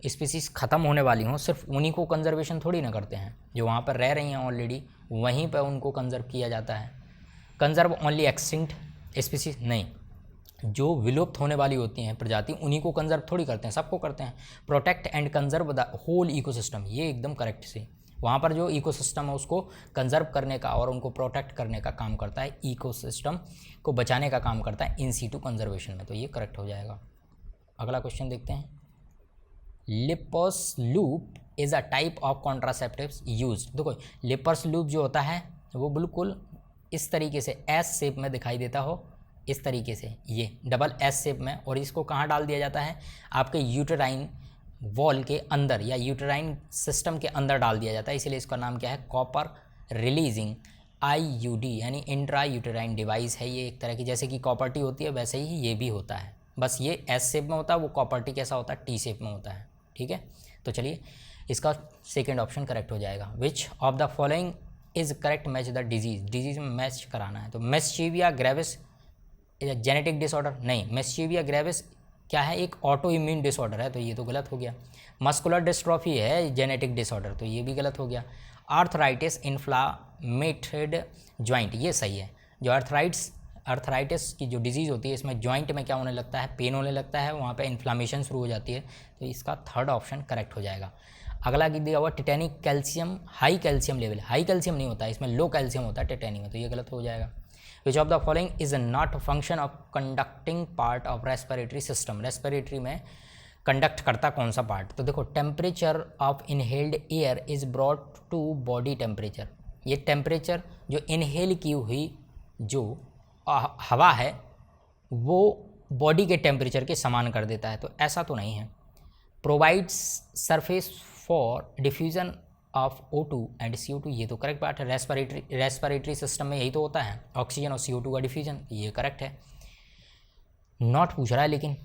S1: स्पीसीज ख़त्म होने वाली हों सिर्फ उन्हीं को कंजर्वेशन थोड़ी ना करते हैं, जो वहाँ पर रह रही हैं ऑलरेडी वहीं पर उनको कंजर्व किया जाता है। कंजर्व ओनली एक्सटिंक्ट स्पीसीज, नहीं, जो विलुप्त होने वाली होती हैं प्रजाति उन्हीं को कंजर्व थोड़ी करते हैं, सबको करते हैं। Protect and conserve the whole ecosystem, ये एकदम करेक्ट से, वहाँ पर जो इकोसिस्टम है उसको कंजर्व करने का और उनको प्रोटेक्ट करने का काम करता है, इकोसिस्टम को बचाने का काम करता है इन सीटू कंजर्वेशन में, तो ये करेक्ट हो जाएगा। अगला क्वेश्चन देखते हैं। Lippes loop is a type of contraceptives used. देखो लिपर्स लूप जो होता है वो बिल्कुल इस तरीके से एस शेप में दिखाई देता हो, इस तरीके से ये डबल एस शेप में, और इसको कहाँ डाल दिया जाता है, आपके यूटेराइन वॉल के अंदर या यूटेराइन सिस्टम के अंदर डाल दिया जाता है, इसीलिए इसका नाम क्या है, कॉपर रिलीजिंग आईयूडी यानी इंट्रा यूटेराइन डिवाइस है। ये एक तरह की जैसे कि कॉपर टी होती है वैसे ही ये भी होता है, बस ये एस शेप में होता है, वो कॉपर टी कैसा होता है, टी शेप में होता है। ठीक है, तो चलिए इसका सेकेंड ऑप्शन करेक्ट हो जाएगा। Which of the following is correct match the disease, disease में मैच कराना है। तो मिस्चीविया ग्रेविस जेनेटिक डिसऑर्डर, नहीं, मिस्चीविया ग्रेविस क्या है, एक ऑटो इम्यून डिसऑर्डर है, तो ये तो गलत हो गया। मस्कुलर डिस्ट्रॉफी है जेनेटिक डिसऑर्डर, तो ये भी गलत हो गया। आर्थराइटिस इन्फ्लामेटेड जॉइंट, ये सही है। जो आर्थराइटिस की जो डिजीज़ होती है इसमें जॉइंट में क्या होने लगता है, पेन होने लगता है, वहाँ पे इन्फ्लामेशन शुरू हो जाती है, तो इसका थर्ड ऑप्शन करेक्ट हो जाएगा। अगला दिया हुआ tetanic calcium high calcium level, high calcium नहीं होता है इसमें, लो कैल्शियम होता है टिटेनिक में, तो ये गलत हो जाएगा। Which of the following is not function of conducting part of respiratory system, respiratory में कंडक्ट करता कौन सा पार्ट। तो देखो temperature of inhaled air is brought to body temperature, ये टेम्परेचर जो इनहेल की हुई जो हवा है वो बॉडी के टेम्परेचर के समान कर देता है, तो ऐसा तो नहीं है। Provides surface for diffusion of O2 and CO2, ये तो करेक्ट बात है, रेस्पिरेटरी सिस्टम में यही तो होता है, ऑक्सीजन और CO2 का डिफ्यूजन, ये करेक्ट है। नॉट पूछ रहा है लेकिन।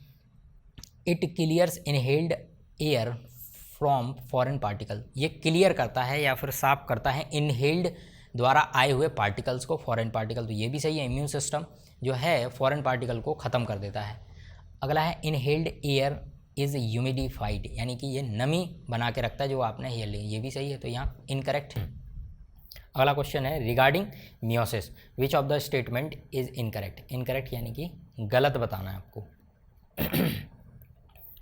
S1: It clears inhaled air from foreign particle, ये क्लियर करता है या फिर साफ करता है इनहेल्ड द्वारा आए हुए पार्टिकल्स को, फॉरेन पार्टिकल, तो ये भी सही है। इम्यून सिस्टम जो है फॉरेन पार्टिकल को ख़त्म कर देता है। अगला है इनहेल्ड एयर इज़ ह्यूमिडिफाइड, यानी कि ये नमी बना के रखता है जो आपने हेल ली, ये भी सही है, तो यहाँ इनकरेक्ट है। अगला क्वेश्चन है regarding meiosis, which of the statement is incorrect, incorrect यानी कि गलत बताना है आपको।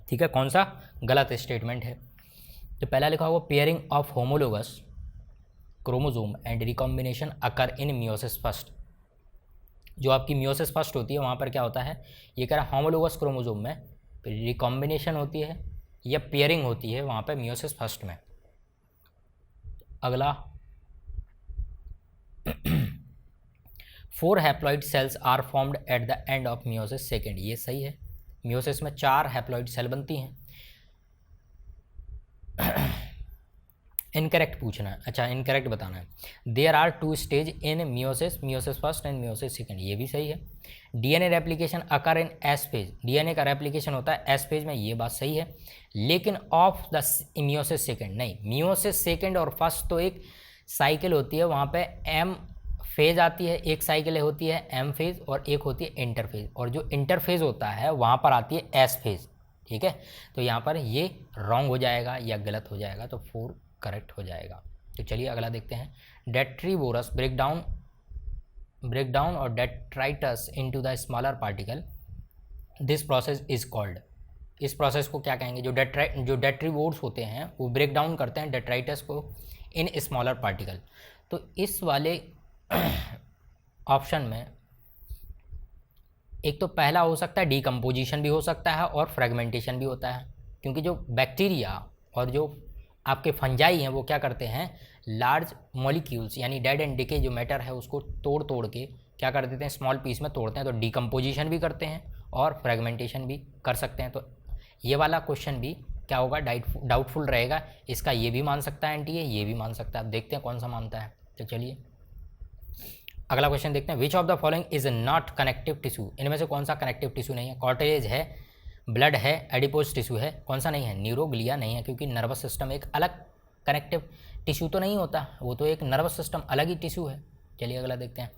S1: ठीक है, कौन सा गलत स्टेटमेंट है। तो पहला लिखा हुआ pairing of homologous chromosome and recombination occur in meiosis first, जो आपकी मियोसिस फर्स्ट होती है वहाँ पर क्या होता है, ये कह रहा है होमोलोगस क्रोमोसोम में रिकॉम्बिनेशन होती है या पेयरिंग होती है वहाँ पे मियोसिस फर्स्ट में। अगला 4 haploid cells are formed at the end of meiosis second, ये सही है। मियोसिस में 4 हैप्लॉइड सेल बनती हैं। इनकरेक्ट पूछना है, अच्छा इनकरेक्ट बताना है। There are 2 stage in meiosis, meiosis first and meiosis second, ये भी सही है। DNA replication occur in S phase, DNA का रेप्लिकेशन होता है एस फेज में, ये बात सही है। लेकिन ऑफ द मियोसिस सेकेंड नहीं, मियोसिस सेकेंड और फर्स्ट तो एक साइकिल होती है, वहाँ पे एम फेज आती है, एक साइकिल होती है एम फेज और एक होती है इंटरफेज, और जो इंटरफेज होता है वहाँ पर आती है एस फेज। ठीक है, तो यहाँ पर ये रॉन्ग हो जाएगा या गलत हो जाएगा, तो 4 करेक्ट हो जाएगा। तो चलिए अगला देखते हैं। डेट्रीवोरस ब्रेकडाउन और detritus into the smaller particle, this process is called, इस प्रोसेस को क्या कहेंगे। जो डेट्रीवोर्स होते हैं वो ब्रेक डाउन करते हैं डेट्राइटस को इन स्मॉलर पार्टिकल, तो इस वाले ऑप्शन में एक तो पहला हो सकता है डीकम्पोजिशन भी हो सकता है और फ्रेगमेंटेशन भी होता है, क्योंकि जो बैक्टीरिया और जो आपके फंजाई हैं वो क्या करते हैं, लार्ज मॉलिक्यूल्स यानी डेड एंड डिके जो मैटर है उसको तोड़ के क्या कर देते हैं, स्मॉल पीस में तोड़ते हैं। तो डिकम्पोजिशन भी करते हैं और फ्रेगमेंटेशन भी कर सकते हैं। तो ये वाला क्वेश्चन भी क्या होगा, डाउटफुल रहेगा। इसका ये भी मान सकता है एंटी है, ये भी मान सकता है। अब देखते हैं कौन सा मानता है। तो चलिए अगला क्वेश्चन देखते हैं। Which of the following is not connective tissue, इनमें से कौन सा कनेक्टिव टिश्यू नहीं है। कॉर्टेज है, ब्लड है, एडिपोज टिश्यू है, कौन सा नहीं है, न्यूरोग्लिया नहीं है, क्योंकि नर्वस सिस्टम एक अलग कनेक्टिव टिश्यू तो नहीं होता, वो तो एक नर्वस सिस्टम अलग ही टिश्यू है। चलिए अगला देखते हैं।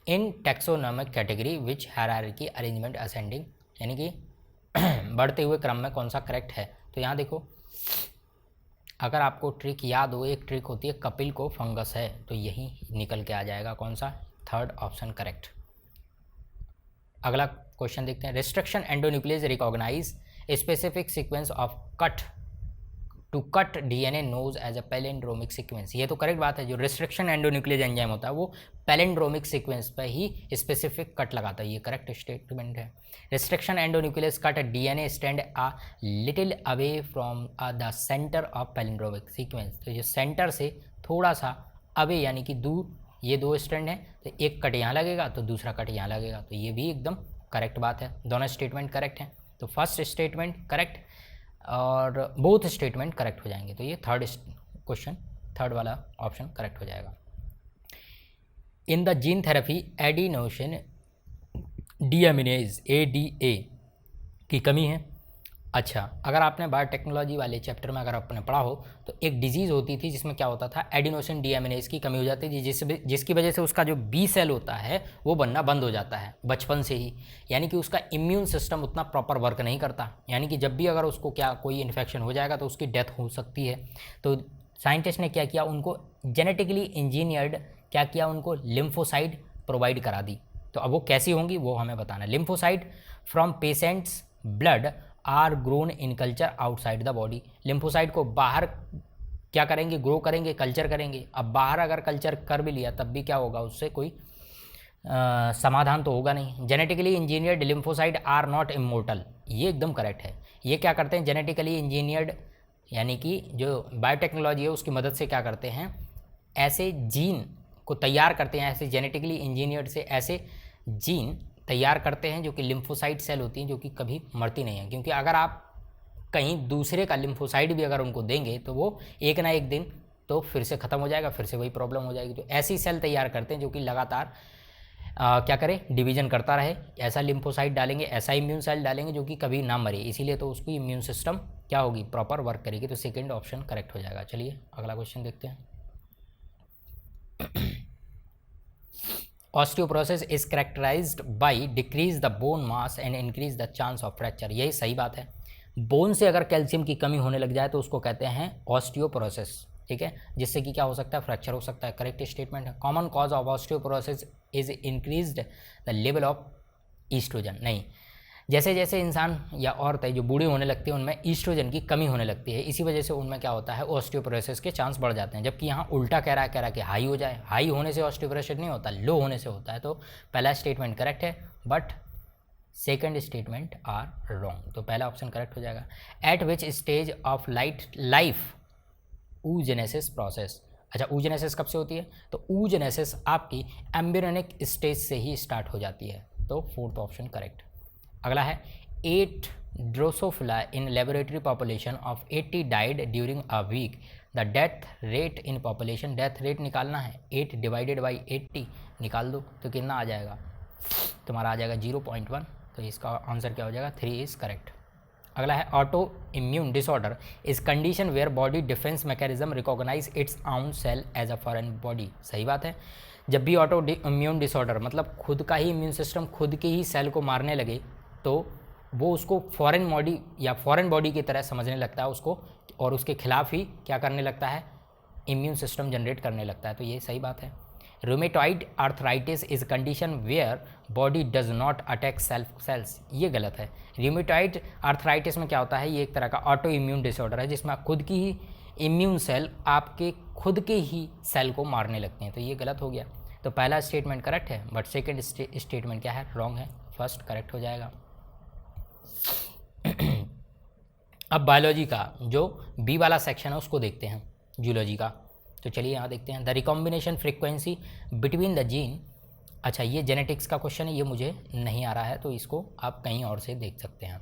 S1: In taxonomic category which hierarchy arrangement ascending, यानी कि बढ़ते हुए क्रम में कौन सा करेक्ट है। तो यहाँ देखो, अगर आपको ट्रिक याद हो, एक ट्रिक होती है कपिल को फंगस है, तो यही निकल के आ जाएगा कौन सा, थर्ड ऑप्शन करेक्ट। अगला क्वेश्चन देखते हैं। Restriction endonuclease recognize specific sequence of cut to cut DNA knows as a palindromic sequence. ये तो करेक्ट बात है, जो रिस्ट्रिक्शन एंडोन्यूक्लियस एंजाइम होता है वो पैलिंड्रोमिक सीक्वेंस पर ही स्पेसिफिक कट लगाता है, ये करेक्ट स्टेटमेंट है। Restriction endonuclease cut DNA stand a little away from the centre of palindromic sequence. तो ये सेंटर से थोड़ा सा अवे यानी कि दूर, ये दो स्टैंड हैं, तो एक कट यहाँ लगेगा तो दूसरा कट यहाँ लगेगा, तो ये भी एकदम करेक्ट बात है। दोनों स्टेटमेंट करेक्ट हैं। तो फर्स्ट स्टेटमेंट करेक्ट और बोथ स्टेटमेंट करेक्ट हो जाएंगे। तो ये थर्ड क्वेश्चन, थर्ड वाला ऑप्शन करेक्ट हो जाएगा। In the gene therapy adenosine deaminase ADA की कमी है। अच्छा, अगर आपने बायोटेक्नोलॉजी वाले चैप्टर में अगर आपने पढ़ा हो तो एक डिजीज़ होती थी जिसमें क्या होता था, एडिनोसिन डीएमिनेज की कमी हो जाती थी, जिसकी वजह से उसका जो बी सेल होता है वो बनना बंद हो जाता है बचपन से ही, यानी कि उसका इम्यून सिस्टम उतना प्रॉपर वर्क नहीं करता, यानी कि जब भी अगर उसको क्या कोई इन्फेक्शन हो जाएगा तो उसकी डेथ हो सकती है। तो साइंटिस्ट ने क्या किया, उनको जेनेटिकली इंजीनियर्ड क्या किया, उनको लिम्फोसाइड प्रोवाइड करा दी। तो अब वो कैसी होंगी वो हमें बताना। Lymphocyte from patients blood are grown in culture outside the body. Lymphocyte को बाहर क्या करेंगे, ग्रो करेंगे, कल्चर करेंगे। अब बाहर अगर कल्चर कर भी लिया तब भी क्या होगा, उससे कोई समाधान तो होगा नहीं। Genetically engineered lymphocyte are not immortal, ये एकदम करेक्ट है। ये क्या करते हैं, जेनेटिकली इंजीनियर्ड यानी कि जो बायोटेक्नोलॉजी है उसकी मदद से क्या करते हैं, ऐसे जीन को तैयार करते हैं, ऐसे जेनेटिकली इंजीनियर्ड से ऐसे जीन तैयार करते हैं जो कि लिम्फोसाइट सेल होती हैं, जो कि कभी मरती नहीं है। क्योंकि अगर आप कहीं दूसरे का लिम्फोसाइट भी अगर उनको देंगे तो वो एक ना एक दिन तो फिर से ख़त्म हो जाएगा, फिर से वही प्रॉब्लम हो जाएगी। तो ऐसी सेल तैयार करते हैं जो कि लगातार क्या करें, डिवीजन करता रहे। ऐसा लिम्फोसाइट डालेंगे, ऐसा इम्यून सेल डालेंगे जो कि कभी ना मरे, इसीलिए तो उसकी इम्यून सिस्टम क्या होगी, प्रॉपर वर्क करेगी। तो सेकेंड ऑप्शन करेक्ट हो जाएगा। चलिए अगला क्वेश्चन देखते हैं। Osteoporosis is characterised by decrease the bone mass and increase the chance of fracture. यही सही बात है। बोन से अगर कैल्शियम की कमी होने लग जाए तो उसको कहते हैं ऑस्टियोपोरोसिस, ठीक है, जिससे कि क्या हो सकता है, फ्रैक्चर हो सकता है। करेक्ट स्टेटमेंट है। Common cause of osteoporosis is increased the level of oestrogen. नहीं, जैसे जैसे इंसान या औरतें जो बूढ़ी होने लगती है उनमें ईस्ट्रोजन की कमी होने लगती है, इसी वजह से उनमें क्या होता है, ऑस्टियोपोरोसिस के चांस बढ़ जाते हैं। जबकि यहाँ उल्टा कह रहा है कि हाई हो जाए, हाई होने से ऑस्टियोपोरोसिस नहीं होता, लो होने से होता है। तो पहला स्टेटमेंट करेक्ट है, but second statement are wrong. तो पहला ऑप्शन करेक्ट हो जाएगा। At which stage of life oogenesis process. अच्छा, oogenesis कब से होती है, तो oogenesis आपकी एम्ब्रियोनिक स्टेज से ही स्टार्ट हो जाती है। तो फोर्थ ऑप्शन करेक्ट। अगला है 8 Drosophila in laboratory population of 80 died during a week. The death rate in population, death rate निकालना है, 8 डिवाइडेड बाई 80 निकाल दो तो कितना आ जाएगा, तुम्हारा आ जाएगा 0.1। तो इसका आंसर क्या हो जाएगा, 3 इज़ करेक्ट। अगला है autoimmune disorder is condition where body defence mechanism recognize its own cell as a foreign body. सही बात है। जब भी ऑटो इम्यून डिसऑर्डर मतलब खुद का ही इम्यून सिस्टम खुद के ही सेल को मारने लगे तो वो उसको फॉरेन बॉडी या फॉरेन बॉडी की तरह समझने लगता है उसको, और उसके खिलाफ ही क्या करने लगता है, इम्यून सिस्टम जनरेट करने लगता है। तो ये सही बात है। Rheumatoid arthritis is condition where body does not attack self cells. ये गलत है। रूमेटॉइड आर्थराइटिस में क्या होता है, ये एक तरह का ऑटो इम्यून डिसऑर्डर है जिसमें खुद की ही इम्यून सेल आपके खुद के ही सेल को मारने लगते हैं। तो ये गलत हो गया। तो पहला स्टेटमेंट करेक्ट है, बट सेकेंड स्टेटमेंट क्या है, रॉन्ग है। फर्स्ट करेक्ट हो जाएगा। अब बायोलॉजी का जो बी वाला सेक्शन है उसको देखते हैं, जूलॉजी का। तो चलिए यहाँ देखते हैं, the recombination frequency between the gene. अच्छा, ये जेनेटिक्स का क्वेश्चन है, ये मुझे नहीं आ रहा है, तो इसको आप कहीं और से देख सकते हैं।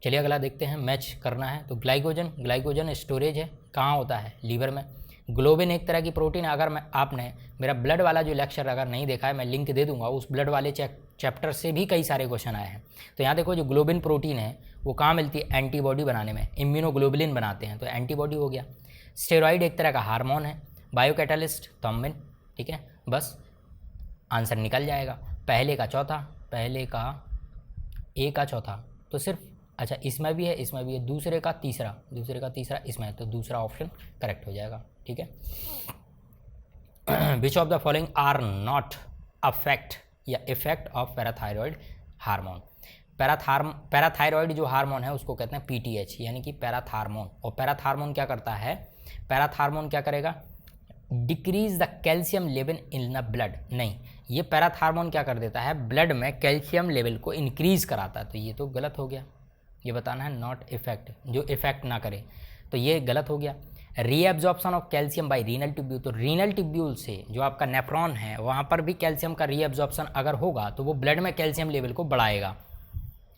S1: चलिए अगला देखते हैं, मैच करना है। तो ग्लाइकोजन स्टोरेज है, कहाँ होता है? लीवर में। ग्लोबिन एक तरह की प्रोटीन है। अगर आपने मेरा ब्लड वाला जो लेक्चर अगर नहीं देखा है, मैं लिंक दे दूंगा, उस ब्लड वाले चैप्टर से भी कई सारे क्वेश्चन आए हैं। तो यहाँ देखो, जो ग्लोबिन प्रोटीन है वो कहाँ मिलती है? एंटीबॉडी बनाने में, इम्यूनोग्लोबुलिन बनाते हैं, तो एंटीबॉडी हो गया। स्टेरॉइड एक तरह का हार्मोन है। बायोकैटालिस्ट थॉम्बिन। ठीक है, बस आंसर निकल जाएगा। पहले का चौथा, पहले का ए का चौथा, तो सिर्फ, अच्छा इसमें भी है, इसमें भी है, दूसरे का तीसरा इसमें है, तो दूसरा ऑप्शन करेक्ट हो जाएगा। ठीक है। Which of the following are not affect या effect of parathyroid hormone. Parathyroid जो हार्मोन है उसको कहते हैं पीटीएच, यानी कि पैराथार्मोन। और पैराथार्मोन क्या करता है? पैराथार्मोन क्या करेगा? Decrease the calcium level in the blood. नहीं, ये पैराथार्मोन क्या कर देता है? ब्लड में कैल्शियम लेवल को इंक्रीज कराता है। तो ये तो गलत हो गया, ये बताना है नॉट इफेक्ट, जो इफेक्ट ना करे, तो ये गलत हो गया। Reabsorption of calcium by renal tubule, तो रीनल ट्यूब्यूल से जो आपका नेफ्रॉन है वहाँ पर भी कैल्शियम का रीएब्जॉर्प्शन अगर होगा तो वो ब्लड में कैल्शियम लेवल को बढ़ाएगा,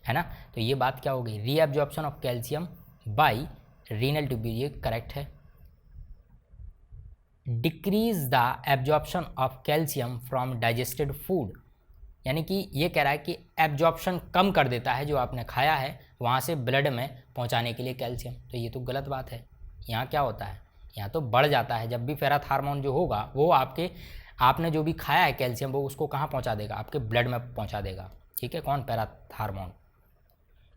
S1: है ना। तो ये बात क्या हो गई? Reabsorption of calcium by renal tubule, ये करेक्ट है। Decrease the absorption of calcium from digested food, यानी कि ये कह रहा है कि एब्जॉर्प्शन कम कर देता है जो आपने खाया है वहाँ से ब्लड में पहुँचाने के लिए कैल्शियम। तो ये तो गलत बात है। यहाँ क्या होता है? यहाँ तो बढ़ जाता है। जब भी पैराथार्मोन जो होगा वो आपने जो भी खाया है कैल्शियम, वो उसको कहाँ पहुँचा देगा? आपके ब्लड में पहुँचा देगा। ठीक है, कौन? Parathormone.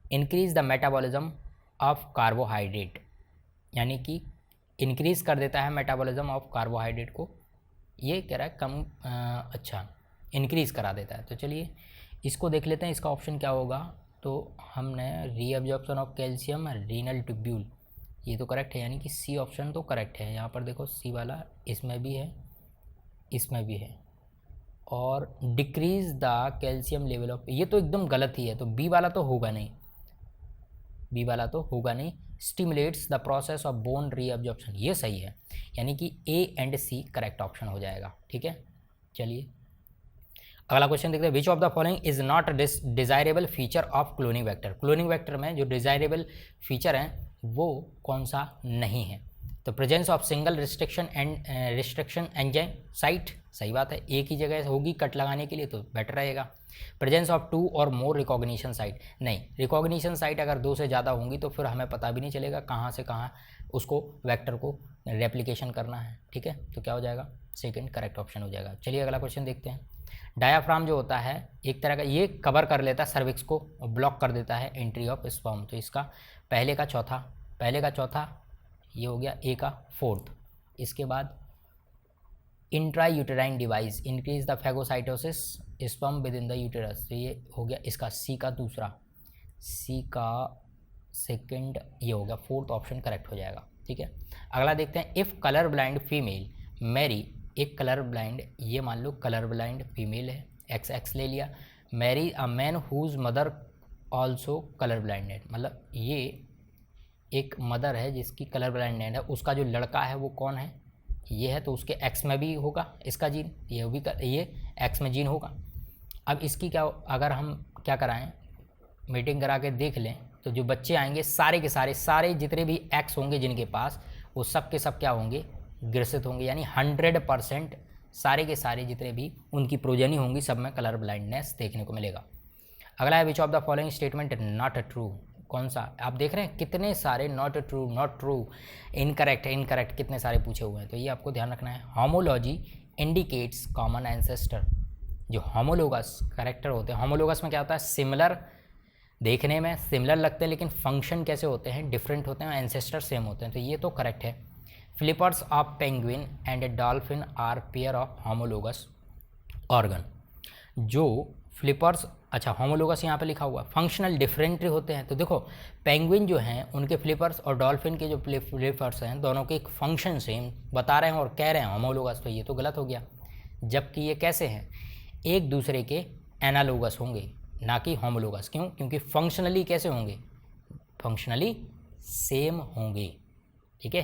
S1: Increase the metabolism of carbohydrate, यानी कि इंक्रीज़ कर देता है मेटाबॉलिज्म ऑफ कार्बोहाइड्रेट को, ये कह रहा है कम, अच्छा इंक्रीज़ करा देता है। तो चलिए इसको देख लेते हैं, इसका ऑप्शन क्या होगा। तो हमने reabsorption of calcium renal tubule, ये तो करेक्ट है, यानी कि सी ऑप्शन तो करेक्ट है। यहाँ पर देखो सी वाला इसमें भी है, इसमें भी है। और decrease the calcium level of, ये तो एकदम गलत ही है, तो बी वाला तो होगा नहीं, बी वाला तो होगा नहीं। Stimulates the process of bone reabsorption, ये सही है, यानी कि A and C correct option हो जाएगा। ठीक है, चलिए अगला क्वेश्चन देखते हैं। Which of the following is not desirable feature of cloning vector. Cloning vector में जो डिजायरेबल फीचर हैं वो कौन सा नहीं है? तो presence of single restriction enzyme site, सही बात है, एक ही जगह होगी कट लगाने के लिए तो बेटर रहेगा। प्रेजेंस ऑफ 2 और मोर रिकॉग्निशन साइट, नहीं, रिकॉग्निशन साइट अगर 2 से ज़्यादा होंगी तो फिर हमें पता भी नहीं चलेगा कहाँ से कहाँ उसको वेक्टर को रेप्लिकेशन करना है। ठीक है, तो क्या हो जाएगा? सेकंड करेक्ट ऑप्शन हो जाएगा। चलिए अगला क्वेश्चन देखते हैं। डायाफ्राम जो होता है एक तरह का, ये कवर कर लेता है सर्विक्स को, ब्लॉक कर देता है एंट्री ऑफ स्पर्म। तो इसका पहले का चौथा ये हो गया, ए का फोर्थ। इसके बाद intra uterine device increase the phagocytosis sperm with in the uterus, तो ये हो गया इसका सी का दूसरा, सी का सेकंड, ये हो गया फोर्थ ऑप्शन करेक्ट हो जाएगा। ठीक है, अगला देखते हैं। If colour blind female marry, एक कलर ब्लाइंड, ये मान लो कलर ब्लाइंड फीमेल है, एक्स ले लिया, marry a man whose mother also colour blinded, मतलब ये एक मदर है जिसकी कलर ब्लाइंडेड है, उसका जो लड़का है वो कौन है? ये है, तो उसके एक्स में भी होगा इसका जीन, ये भी ये एक्स में जीन होगा। अब इसकी क्या, अगर हम क्या कराएं, मीटिंग करा के देख लें तो जो बच्चे आएंगे सारे के सारे जितने भी एक्स होंगे जिनके पास, वो सब के सब क्या होंगे? ग्रसित होंगे, यानी 100% सारे के सारे जितने भी उनकी प्रोजनी होंगी सब में कलर ब्लाइंडनेस देखने को मिलेगा। अगला है which of the following statement not true, कौन सा? आप देख रहे हैं कितने सारे नॉट ट्रू, इनकरेक्ट कितने सारे पूछे हुए हैं, तो ये आपको ध्यान रखना है। होमोलॉजी इंडिकेट्स कॉमन एंसेस्टर, जो होमोलोगस करेक्टर होते हैं, होमोलोगस में क्या होता है? सिमिलर, देखने में सिमिलर लगते हैं लेकिन फंक्शन कैसे होते हैं? डिफरेंट होते हैं, एंसेस्टर सेम होते हैं, तो ये तो करेक्ट है। Flippers of penguin and dolphin are pair of homologous organ, जो फ्लिपर्स, अच्छा होमोलोगस यहाँ पे लिखा हुआ, फंक्शनल डिफरेंट होते हैं। तो देखो पेंगुइन जो हैं उनके फ्लिपर्स और डॉल्फिन के जो फ्लिपर्स हैं दोनों के एक फंक्शन सेम बता रहे हैं और कह रहे हैं होमोलोगस, तो ये तो गलत हो गया। जबकि ये कैसे हैं? एक दूसरे के एनालोगस होंगे, ना कि होमोलोगस। क्यों? क्योंकि फंक्शनली कैसे होंगे? फंक्शनली सेम होंगे। ठीक है,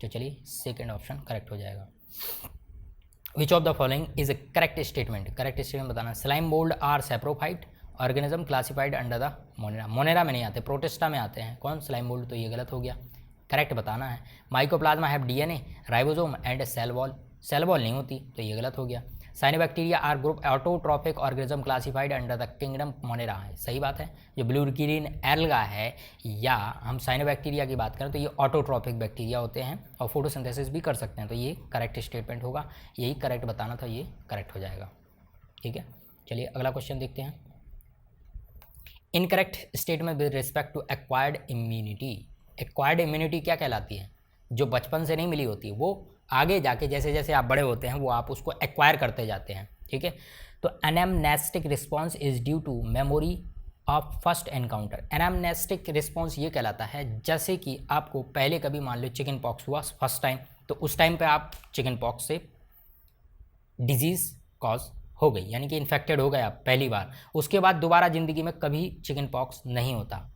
S1: तो चलिए सेकेंड ऑप्शन करेक्ट हो जाएगा। Which of the following is a correct statement, correct statement बताना। Slime mould are saprophyte organism classified under the Monera, Monera में नहीं आते, प्रोटिस्टा में आते हैं। कौन? स्लाइम मोल्ड, तो ये गलत हो गया, करेक्ट बताना है। Mycoplasma have DNA, ribosome and cell wall, cell wall नहीं होती, तो ये गलत हो गया। Cyanobacteria are group autotrophic organism classified under the kingdom Monera है, सही बात है। जो ब्लू ग्रीन एल्गा है या हम साइनोबैक्टीरिया की बात करें तो ये ऑटोट्रॉपिक बैक्टीरिया होते हैं और फोटोसिंथेसिस भी कर सकते हैं, तो ये करेक्ट स्टेटमेंट होगा, यही करेक्ट बताना था, ये करेक्ट हो जाएगा। ठीक है, चलिए अगला क्वेश्चन देखते हैं। Incorrect statement with respect to acquired immunity, acquired immunity क्या कहलाती है? जो बचपन से नहीं मिली होती है, वो आगे जाके जैसे जैसे आप बड़े होते हैं वो आप उसको एक्वायर करते जाते हैं। ठीक है, तो anamnestic response is due to memory of first encounter. Anamnestic response ये कहलाता है जैसे कि आपको पहले कभी मान लो चिकन पॉक्स हुआ फर्स्ट टाइम, तो उस टाइम पे आप चिकन पॉक्स से डिजीज़ कॉज हो गई, यानी कि इन्फेक्टेड हो गए आप पहली बार, उसके बाद दोबारा ज़िंदगी में कभी चिकन पॉक्स नहीं होता।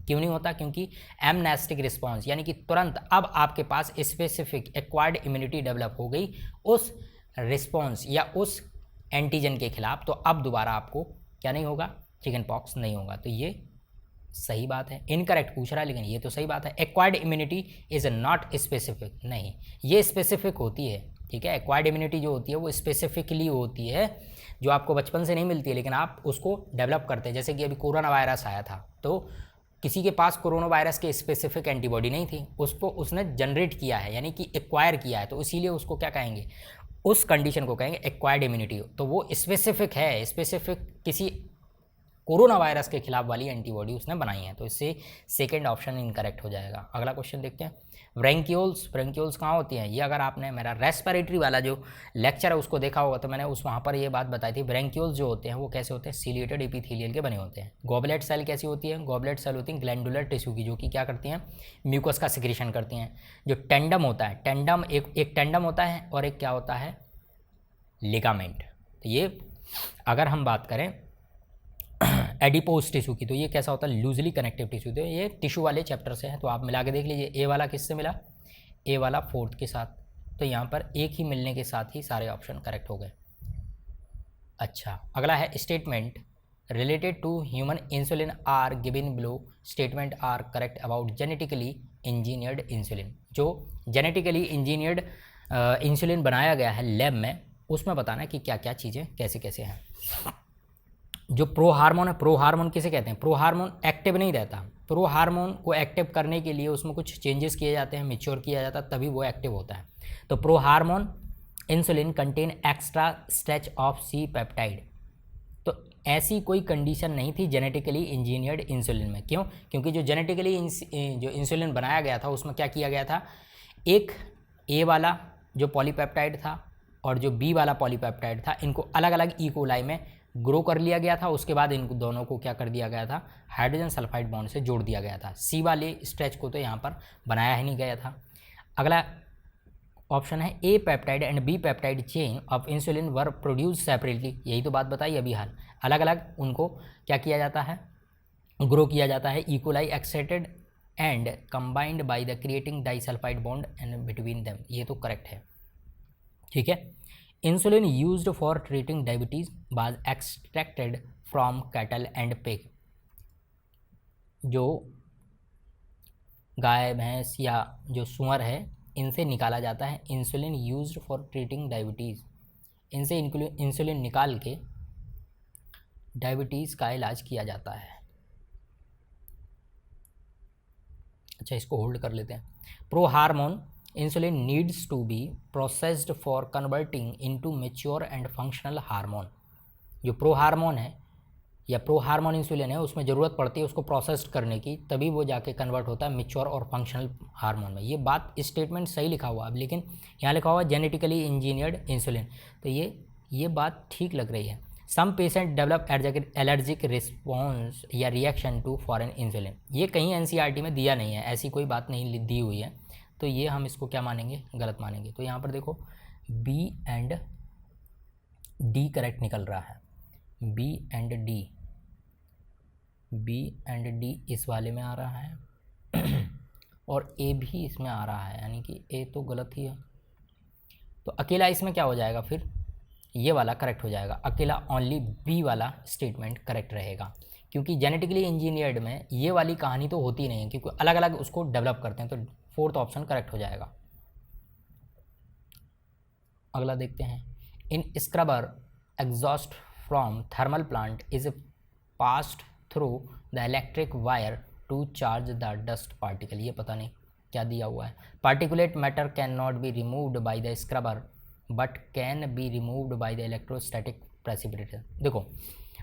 S1: क्यों नहीं होता? क्योंकि एमनेस्टिक रिस्पॉन्स यानी कि तुरंत अब आपके पास स्पेसिफिक एक्वायर्ड इम्यूनिटी डेवलप हो गई उस रिस्पॉन्स या उस एंटीजन के खिलाफ, तो अब दोबारा आपको क्या नहीं होगा? चिकन पॉक्स नहीं होगा। तो ये सही बात है। इनकरेक्ट पूछ रहा है लेकिन ये तो सही बात है। Acquired immunity is not specific, नहीं, ये स्पेसिफिक होती है। ठीक है, एक्वायर्ड इम्यूनिटी जो होती है वो स्पेसिफिकली होती है, जो आपको बचपन से नहीं मिलती है लेकिन आप उसको डेवलप करते हैं। जैसे कि अभी कोरोना वायरस आया था, तो किसी के पास कोरोना वायरस के स्पेसिफिक एंटीबॉडी नहीं थी, उसको उसने जनरेट किया है यानी कि एक्वायर किया है, तो इसीलिए उसको क्या कहेंगे? उस कंडीशन को कहेंगे एक्वायर्ड इम्यूनिटी। तो वो स्पेसिफिक है, स्पेसिफिक किसी कोरोना वायरस के खिलाफ वाली एंटीबॉडी उसने बनाई है, तो इससे सेकंड ऑप्शन इनकरेक्ट हो जाएगा। अगला क्वेश्चन देखते हैं। ब्रैंक्यूल्स, ब्रैंक्यूल्स कहाँ होती हैं? ये अगर आपने मेरा रेस्पिरेटरी वाला जो लेक्चर है उसको देखा होगा तो मैंने वहाँ पर ये बात बताई थी। ब्रैंक्यूल्स जो होते हैं वो कैसे होते हैं? सिलिएटेड एपिथेलियल के बने होते हैं। गॉबलेट सेल कैसी होती है? गॉबलेट सेल होती है ग्लैंडुलर टिश्यू की, जो कि क्या करती हैं? म्यूकस का सिक्रीशन करती हैं। जो टेंडम होता है, टेंडम एक टेंडम होता है और एक क्या होता है? लिगामेंट। तो ये अगर हम बात करें एडिपोज टिश्यू की, तो ये कैसा होता है? Loosely connective tissue. तो ये टिश्यू वाले चैप्टर से है, तो आप मिला के देख लीजिए। ए वाला किससे मिला? ए वाला फोर्थ के साथ, तो यहाँ पर एक ही मिलने के साथ ही सारे ऑप्शन करेक्ट हो गए। अच्छा, अगला है statement related to human insulin are given below statement are correct about genetically engineered insulin. जो जेनेटिकली इंजीनियर्ड इंसुलिन बनाया गया है लैब में, उसमें बताना कि क्या क्या चीज़ें कैसे कैसे हैं। जो प्रो हार्मोन है, प्रो हार्मोन किसे कहते हैं? प्रो हार्मोन एक्टिव नहीं रहता, प्रो हार्मोन को एक्टिव करने के लिए उसमें कुछ चेंजेस किए जाते हैं, मैच्योर किया जाता है, तभी वो एक्टिव होता है। तो pro hormone insulin contain extra stretch of C peptide. तो ऐसी कोई कंडीशन नहीं थी जेनेटिकली इंजीनियर्ड इंसुलिन में। क्यों? क्योंकि जो जेनेटिकली जो इंसुलिन बनाया गया था उसमें क्या किया गया था? एक ए वाला जो पॉलीपेप्टाइड था और जो बी वाला पॉलीपेप्टाइड था, इनको अलग अलग ई कोलाई में ग्रो कर लिया गया था। उसके बाद इन दोनों को क्या कर दिया गया था? हाइड्रोजन सल्फाइड बॉन्ड से जोड़ दिया गया था। सी वाले स्ट्रेच को तो यहाँ पर बनाया ही नहीं गया था। अगला ऑप्शन है A peptide and B peptide chain of insulin were produce separately. यही तो बात बताई अभी हाल, अलग अलग उनको क्या किया जाता है? ग्रो किया जाता है। E coli excited and combined by the creating disulphide bond and between them. ये तो करेक्ट है। ठीक है, insulin used for treating diabetes was extracted from cattle and pig. जो गाय भैंस या जो सुअर है इनसे निकाला जाता है insulin used for treating diabetes. इनसे इंसुलिन निकाल के डायबिटीज़ का इलाज किया जाता है। अच्छा, इसको होल्ड कर लेते हैं। Pro hormone insulin needs to be processed for converting into mature and functional hormone. जो प्रो हार्मोन है या प्रो हार्मोन इंसुलिन है उसमें ज़रूरत पड़ती है उसको प्रोसेस्ड करने की, तभी वो जाके कन्वर्ट होता है मैच्योर और फंक्शनल हार्मोन में। ये बात स्टेटमेंट सही लिखा हुआ है, लेकिन यहाँ लिखा हुआ है जेनेटिकली इंजीनियर्ड इंसुलिन, तो ये बात ठीक लग रही है। Some patient develop allergic response या रिएक्शन टू फॉरेन इंसुलिन। ये कहीं एनसीईआरटी में दिया नहीं है, ऐसी कोई बात नहीं दी हुई है, तो ये हम इसको क्या मानेंगे? गलत मानेंगे। तो यहाँ पर देखो बी एंड डी करेक्ट निकल रहा है। बी एंड डी इस वाले में आ रहा है और ए भी इसमें आ रहा है, यानी कि ए तो गलत ही है। तो अकेला इसमें क्या हो जाएगा फिर, ये वाला करेक्ट हो जाएगा, अकेला ओनली बी वाला स्टेटमेंट करेक्ट रहेगा, क्योंकि जेनेटिकली इंजीनियर्ड में ये वाली कहानी तो होती नहीं है, क्योंकि अलग अलग उसको डेवलप करते हैं। तो फोर्थ ऑप्शन करेक्ट हो जाएगा। अगला देखते हैं, in scrubber exhaust from thermal plant is passed through the electric wire to charge the dust particle. ये पता नहीं क्या दिया हुआ है। Particulate matter cannot be removed by the scrubber but can be removed by the electrostatic precipitation. देखो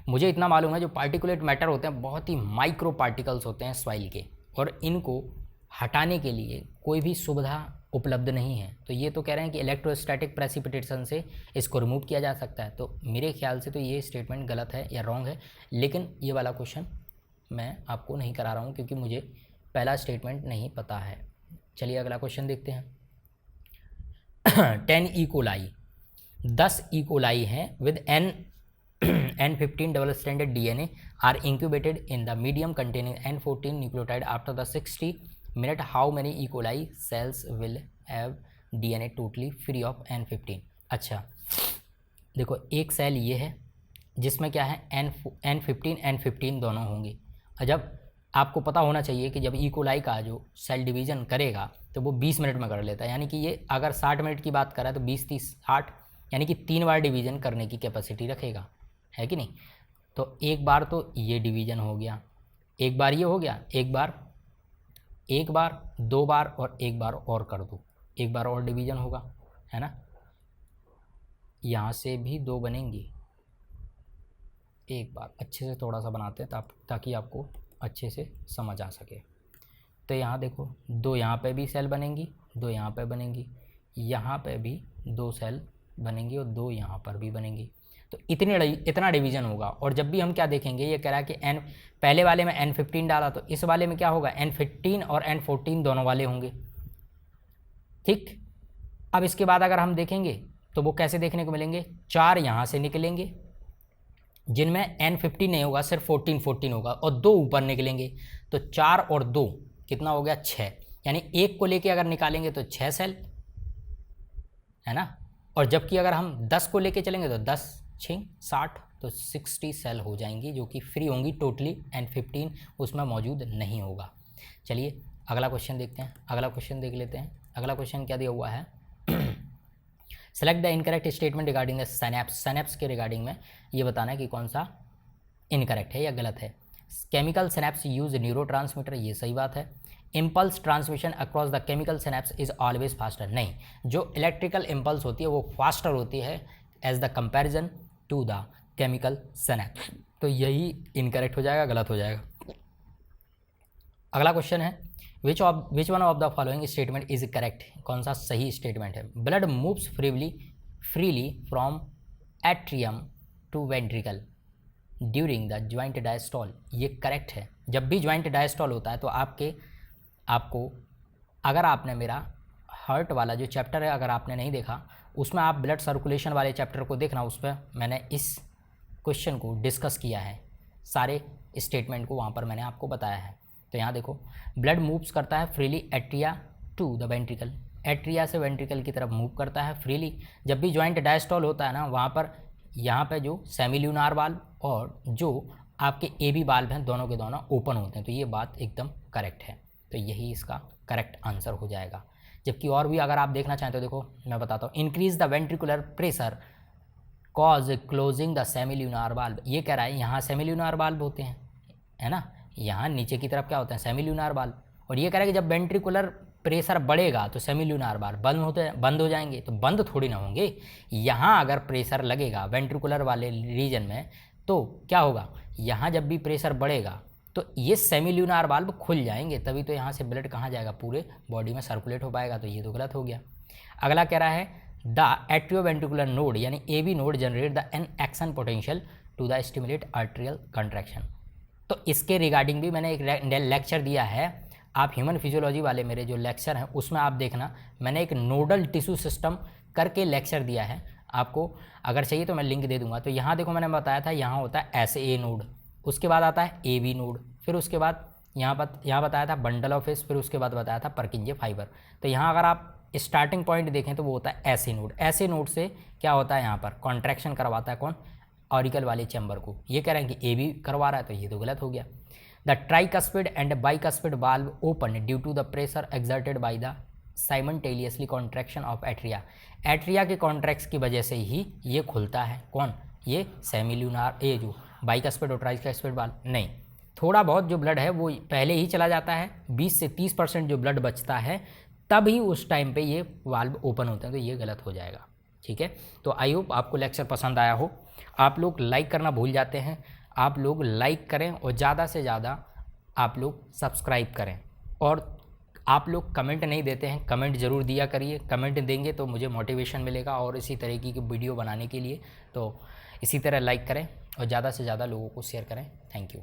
S1: मुझे इतना मालूम है, जो पार्टिकुलेट मैटर होते हैं बहुत ही माइक्रो पार्टिकल्स होते हैं सॉइल के, और इनको हटाने के लिए कोई भी सुविधा उपलब्ध नहीं है। तो ये तो कह रहे हैं कि इलेक्ट्रोस्टैटिक प्रेसिपिटेशन से इसको रिमूव किया जा सकता है। तो मेरे ख्याल से तो ये स्टेटमेंट गलत है या रॉन्ग है, लेकिन ये वाला क्वेश्चन मैं आपको नहीं करा रहा हूँ, क्योंकि मुझे पहला स्टेटमेंट नहीं पता है। चलिए अगला क्वेश्चन देखते हैं। 10 ई कोलाई, 10 ई कोलाई हैं with N15 double stranded DNA are incubated in the medium containing N14 nucleotide after the 60 minute, how many E coli cells will have DNA totally free of N15। अच्छा देखो, एक cell ये है जिसमें क्या है N15 दोनों होंगे। जब आपको पता होना चाहिए कि जब ई कोलाई का जो सेल डिवीज़न करेगा तो वो 20 मिनट में कर लेता है, यानी कि ये अगर 60 मिनट की बात करें तो 20 30 60, यानी कि 3 बार डिवीज़न करने की कैपेसिटी रखेगा, है कि नहीं। तो एक बार तो ये डिवीज़न हो गया, एक बार ये हो गया, एक बार 2 बार और एक बार और कर दो, एक बार और डिवीज़न होगा, है ना। यहाँ से भी 2 बनेंगी, एक बार अच्छे से थोड़ा सा बनाते हैं ताकि आपको अच्छे से समझ आ सके। तो यहाँ देखो 2 यहाँ पे भी सेल बनेंगी, 2 यहाँ पे बनेंगी, यहाँ पे भी 2 सेल बनेंगी और 2 यहाँ पर भी बनेंगी। तो इतना डिवीज़न होगा। और जब भी हम क्या देखेंगे, ये कह रहा है कि पहले वाले में N15 डाला तो इस वाले में क्या होगा, N15 और N14 दोनों वाले होंगे, ठीक। अब इसके बाद अगर हम देखेंगे तो वो कैसे देखने को मिलेंगे, 4 यहाँ से निकलेंगे जिनमें N15 नहीं होगा, सिर्फ 14 होगा, और 2 ऊपर निकलेंगे। तो 4 और 2 कितना हो गया, 6, यानी एक को लेके अगर निकालेंगे तो 6 सेल, है ना। और जबकि अगर हम 10 को लेके चलेंगे तो 10 6 60, तो 60 सेल हो जाएंगी जो कि फ्री होंगी टोटली, N15 उसमें मौजूद नहीं होगा। चलिए अगला क्वेश्चन देखते हैं, अगला क्वेश्चन देख लेते हैं। अगला क्वेश्चन क्या दिया हुआ है, select the incorrect statement regarding the synapse. Synapse के रिगार्डिंग में ये बताना है कि कौन सा इनकरेक्ट है या गलत है। केमिकल सिनेप्स यूज न्यूरोट्रांसमीटर, ये सही बात है। Impulse transmission across the chemical synapse is always faster, नहीं, जो इलेक्ट्रिकल इम्पल्स होती है वो फास्टर होती है as the comparison to the chemical synapse. तो यही इनकरेक्ट हो जाएगा, गलत हो जाएगा। अगला क्वेश्चन है, which one of the following statement is correct, कौन सा सही स्टेटमेंट है। Blood moves freely from atrium to ventricle during the joint diastole, ये करेक्ट है। जब भी ज्वाइंट डायस्टॉल होता है तो आपको अगर आपने मेरा हार्ट वाला जो चैप्टर है अगर आपने नहीं देखा, उसमें आप ब्लड सर्कुलेशन वाले चैप्टर को देखना, उस पर मैंने इस क्वेश्चन को डिस्कस किया है, सारे स्टेटमेंट को वहाँ पर मैंने आपको बताया है। तो यहाँ देखो, ब्लड मूव्स करता है freely atria to the ventricle, atria से वेंट्रिकल की तरफ मूव करता है फ्रीली। जब भी ज्वाइंट डायस्टॉल होता है ना, वहाँ पर यहाँ पे जो सेमिल्यूनार वाल्व और जो आपके एबी वाल्व हैं दोनों के दोनों ओपन होते हैं। तो ये बात एकदम करेक्ट है, तो यही इसका करेक्ट आंसर हो जाएगा। जबकि और भी अगर आप देखना चाहें तो देखो मैं बताता हूँ, increase the ventricular pressure cause closing the semilunar valve, ये कह रहा है यहाँ सेमिल्यूनार वाल्व होते हैं, है ना, यहाँ नीचे की तरफ क्या होते हैं, सेमिल्यूनार वाल्व। और ये कह रहा है कि जब वेंट्रिकुलर प्रेशर बढ़ेगा तो सेमिल्यूनार वाल्व बंद हो जाएंगे, तो बंद थोड़ी ना होंगे। यहाँ अगर प्रेशर लगेगा वेंट्रिकुलर वाले रीजन में तो क्या होगा, यहाँ जब भी प्रेशर बढ़ेगा तो ये सेमिल्यूनार वाल्व खुल जाएंगे, तभी तो यहाँ से ब्लड कहाँ जाएगा, पूरे बॉडी में सर्कुलेट हो पाएगा। तो ये तो गलत हो गया। अगला कह रहा है द एट्रियोवेंट्रिकुलर नोड यानी AV node generate the an action potential to the stimulate arterial contraction. तो इसके रिगार्डिंग भी मैंने एक लेक्चर दिया है, आप ह्यूमन फिजियोलॉजी वाले मेरे जो लेक्चर हैं उसमें आप देखना, मैंने एक नोडल टिश्यू सिस्टम करके लेक्चर दिया है, आपको अगर चाहिए तो मैं लिंक दे दूंगा। तो यहाँ देखो मैंने बताया था, यहाँ होता है SA नोड, उसके बाद आता है AV नोड, फिर उसके बाद यहाँ बताया था बंडल ऑफ फिश, फिर उसके बाद बताया था परकिंजे फाइबर। तो यहाँ अगर आप स्टार्टिंग पॉइंट देखें तो वो होता है ऐसे नोड। ऐसे नोड से क्या होता है, यहाँ पर कॉन्ट्रैक्शन करवाता है कौन, ऑरिकल वाले चैम्बर को। ये कह रहे हैं कि ए भी करवा रहा है, तो ये तो गलत हो गया। The tricuspid and bicuspid valve open due to the pressure exerted by the simultaneously contraction of atria. Atria के कॉन्ट्रैक्ट्स की वजह से ही ये खुलता है, कौन, ये सेमिल्यूनार, ये जो बाइकस्पिड और ट्राइकस्पिड वाल्व। नहीं, थोड़ा बहुत जो ब्लड है वो पहले ही चला जाता है, 20 से 30% जो ब्लड बचता है तभी उस टाइम पे ये वाल्व ओपन होते हैं, तो ये गलत हो जाएगा। ठीक है, तो आई होप आपको लेक्चर पसंद आया हो। आप लोग लाइक करना भूल जाते हैं, आप लोग लाइक करें और ज़्यादा से ज़्यादा आप लोग सब्सक्राइब करें। और आप लोग कमेंट नहीं देते हैं, कमेंट ज़रूर दिया करिए। कमेंट देंगे तो मुझे मोटिवेशन मिलेगा और इसी तरीके की वीडियो बनाने के लिए। तो इसी तरह लाइक करें और ज़्यादा से ज़्यादा लोगों को शेयर करें। Thank you.